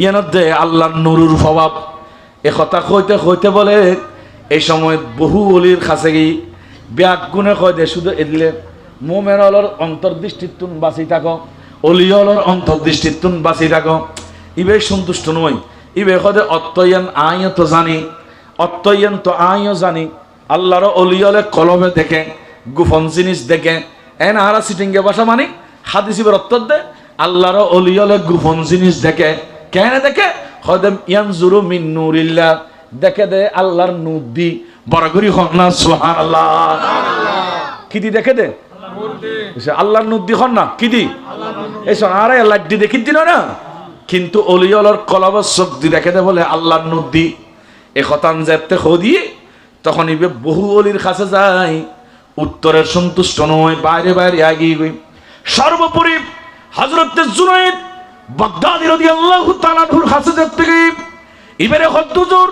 ইয়ানতে আল্লাহর নূরের প্রভাব। এ কথা কইতে কইতে বলে এই সময় বহু অলির কাছে গিয়ে ব্যাগ গুণে কয় দে শুধু এদিলে মুমিনের অন্তর্দৃষ্টিতুন বাঁচি থাকো অলিয়লর অন্তর্দৃষ্টিতুন বাঁচি থাকো ইবে সন্তুষ্ট নয় ইবে কদে অত্যয়ন আয় তো জানি অত্যয়ন তো আয়ও জানি আল্লাহর অলিয়লে কলমে দেখে গোপন জিনিস দেখে এন আরা সিটিংগে ভাষা মানে হাদিসিবের অত্তর দে আল্লাহর অলিয়লে গোপন জিনিস দেখে কেন দেখে কদম ইয়ানজুরু মিন নূরিল্লাহ দেখে দে আল্লাহর নূর দি বড় করি হন না সুবহানাল্লাহ। কি দি দেখে দে আল্লাহর নূর দি হন না কি দি এসব আরে লাড্ডি দেখি দিল না কিন্তু অলিয়লর কলবর চোখ দি দেখে দে বলে আল্লাহর নূর দি এ কথান যেতে খদি তখন ইবে বহু অলির কাছে যায় উত্তরের সন্তুষ্ট নয় বাইরে বাইরে আগিয়ে গই। সর্বোপরি হযরত জুনাইদ বাগদাদি রাদিয়াল্লাহু তাআলা আনহুর কাছে যেতে গই ইবেরে হদ্দুজুর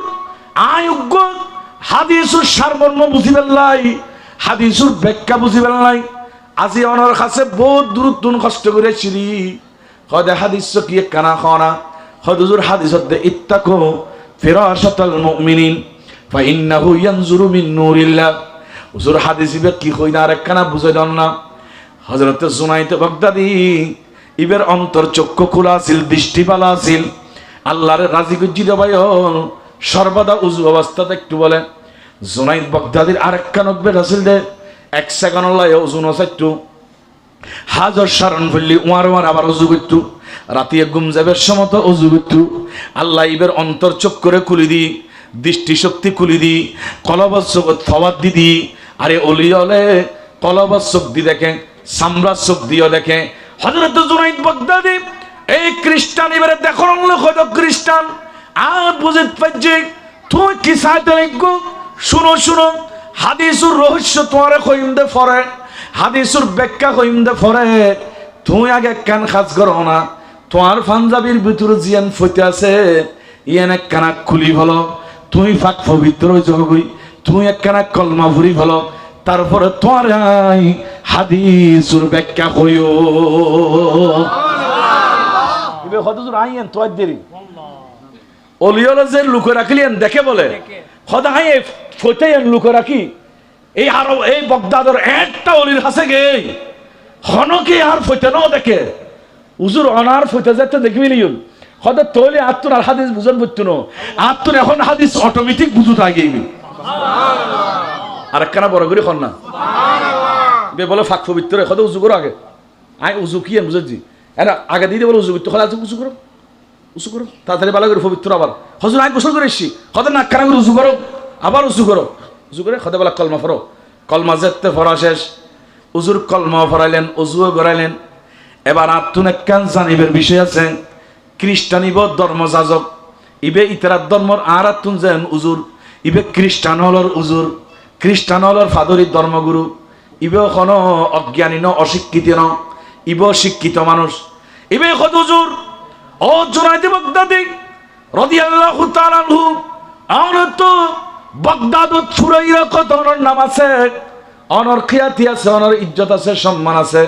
আয়ুগ্য হাদিসুর সারমর্ম বুঝিবেন লাই হাদিসুর ব্যাখ্যা বুঝিবেন লাই আজি অনর কাছে বহুত দূরত্বন কষ্ট করে চিরি হদে হাদিস কি কানা খানা হদুজুর হাদিসত দে ইত্তাকু ফিরাশাতাল মুমিনিন ফাইন্নাহু ইয়ানজুরু মিন নূরিল্লাহ। হুজুর হাদিসিবে কি কই না আরেক কানা বুঝাই দন না হযরত জুনাইদ বাগদাদি ইবের অন্তর চক্ষু খোলা ছিল দৃষ্টি বালা ছিল আল্লাহর রাজি গজ্জির ভাইল সর্বদা উজু অবস্থাতে একটু বলে জুনাইদ বাগদাদির আরেক কানকবে রাসূল দে এক সেকেন্ড লাই উজু নসাইতু হাজার সারণ ফেললি ওয়ার ওয়ার আবার উজু করতু রাতে ঘুম যাবার সময় তো উজু করতু আল্লাহ ইবের অন্তর চোখ করে খুলি দি দৃষ্টি শক্তি খুলি দি কলবত চোখ ফওয়াত দি দি আরে অলিয়লে কলবত চোখ দি দেখে সামরা চোখ দিও দেখে হযরত জুনাইদ বাগদাদি এই খ্রিস্টান এবারে দেখো হয়তো খ্রিস্টান আর বুঝতে পারছি তুই কি চাইতে লিখো শুনো শুনো হাদিসুর রহস্য তোমার কইম দে ফরে হাদিসুর ব্যাখ্যা কইম দে ফরে তুই আগে কান খাস করো না তোমার পাঞ্জাবির ভিতরে জিয়ান ফইতে আছে ইয়ান এক কানা খুলি ভালো তুই ফাক পবিত্র জগই তুই এক কানা কলমা ভরি ভালো তারপরে তোমার হাদিসুর ব্যাখ্যা কইও ইবে হযরত আইন তোয়ার দেরি অলিয়লে যে লুকে রাখলেন দেখে বলে খোদা হাই ফইতেন লুকে রাখি এই আর এই বাগদাদের একটা অলির কাছে গে হনকে আর ফইতে ন দেখে উজুর অনার ফইতে যেতে দেখবি লিয়ন খোদা তোলে আত্তুন আর হাদিস বুঝন বুঝতুনো আত্তুন এখন হাদিস অটোমেটিক বুঝু থাকেই সুবহানাল্লাহ আর একখানা বড় করে খন না সুবহানাল্লাহ বে বলে ফাক পবিত্র খোদা উজু করো আগে আই উজু কি বুঝছি এরা আগে দিয়ে বলে উজু করতে খোদা উজু করো উজু করো তাড়াতাড়ি ভালো করে পবিত্র আবার হুজুর আই গোসল করে এসছি খোদা নাক কানা করে উজু করো আবার উজু করো উজু করে খোদা বলা কলমা পড়ো কলমা যেতে পড়া শেষ উজুর কলমা পড়াইলেন উজুও করাইলেন এবার আত্তুন একখান জানিবের বিষয় আছে খ্রিস্টানিব ধর্মযাজক ইবে ইতারার ধর্মর আর আত্তুন যেন উজুর ইবে খ্রিস্টান হলর উজুর খ্রিস্টান হলর ফাদরি ধর্মগুরু ইবে কোনো অজ্ঞানী ন অশিক্ষিত ন ইবে শিক্ষিত মানুষ ইবে কত উজুর ও জুনাইদ বাগদাদি রাদিয়াল্লাহু তাআলা আনহু অনর তো বাগদাদত ছুরাইরা কত অনর নাম আছে, অনর খিয়াতি আছে, অনর ইজ্জত আছে, সম্মান আছে।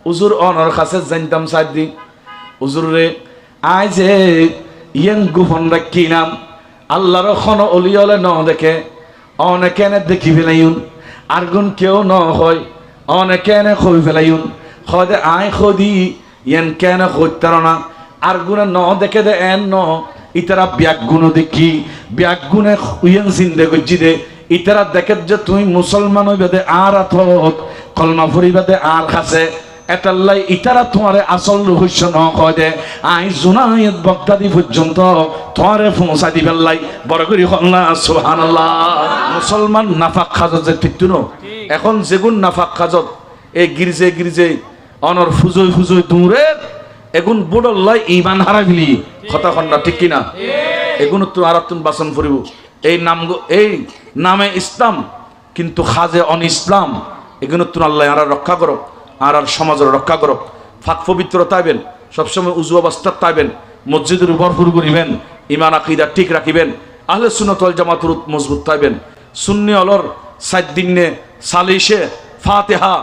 হুজুর অনর কাছে জানতাম সাদি হুজুর রে আই যে ইয়েন গোপন রাখি নাম আল্লাহর খন অলি হলে ন দেখে অনেকে এনে দেখি ফেলাইন আর গুণ কেউ ন হয় অনেকে এনে কই ফেলাইন খদে আই খদি ইয়েন কেন হইতার না আর গুণে ন দেখে দে এন ন ইতারা ব্যাগ গুণ দেখি ব্যাগ গুণে ইয়েন চিন্তা করছি দে ইতারা দেখে যে তুমি মুসলমান হইবে আর আথত কলমা ফুরিবাদে আর কাছে এটাল্লাই ইতারা তোমারে আসল রহস্য ন কয় দে আই জুনায়েদ বাগদাদি পর্যন্ত তোমারে পৌঁছা দিবেলাই বড় করি হল্লা সুবহানাল্লাহ। মুসলমান নাফাক খাজত যে ঠিক তো এখন যেগুন নাফাক খাজত এই গির্জে গির্জে অনর ফুজই ফুজই দূরে এগুন বুড়ল্লাই ইমান হারাইলি কথা কন্যা ঠিক কিনা এগুন তো আর তুমি বাসন ফুরিব এই নাম এই নামে ইসলাম কিন্তু খাজে অন ইসলাম এগুলো তুমি আল্লাহ আর রক্ষা করো আর সমাজের রক্ষা করো। ফাঁক পবিত্র তাইবেন সবসময় উজু অবস্থা তাইবেন মসজিদের ভরপুর করিবেন ইমান আকীদা ঠিক রাখিবেন আহলে সুন্নাত ওয়াল জামাতের মজবুত তাইবেন সুন্নি অলর 7 দিনে সালিশে ফাতিহা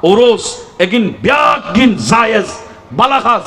ওরস এগিন ব্যাগিন জায়েজ বালাখাস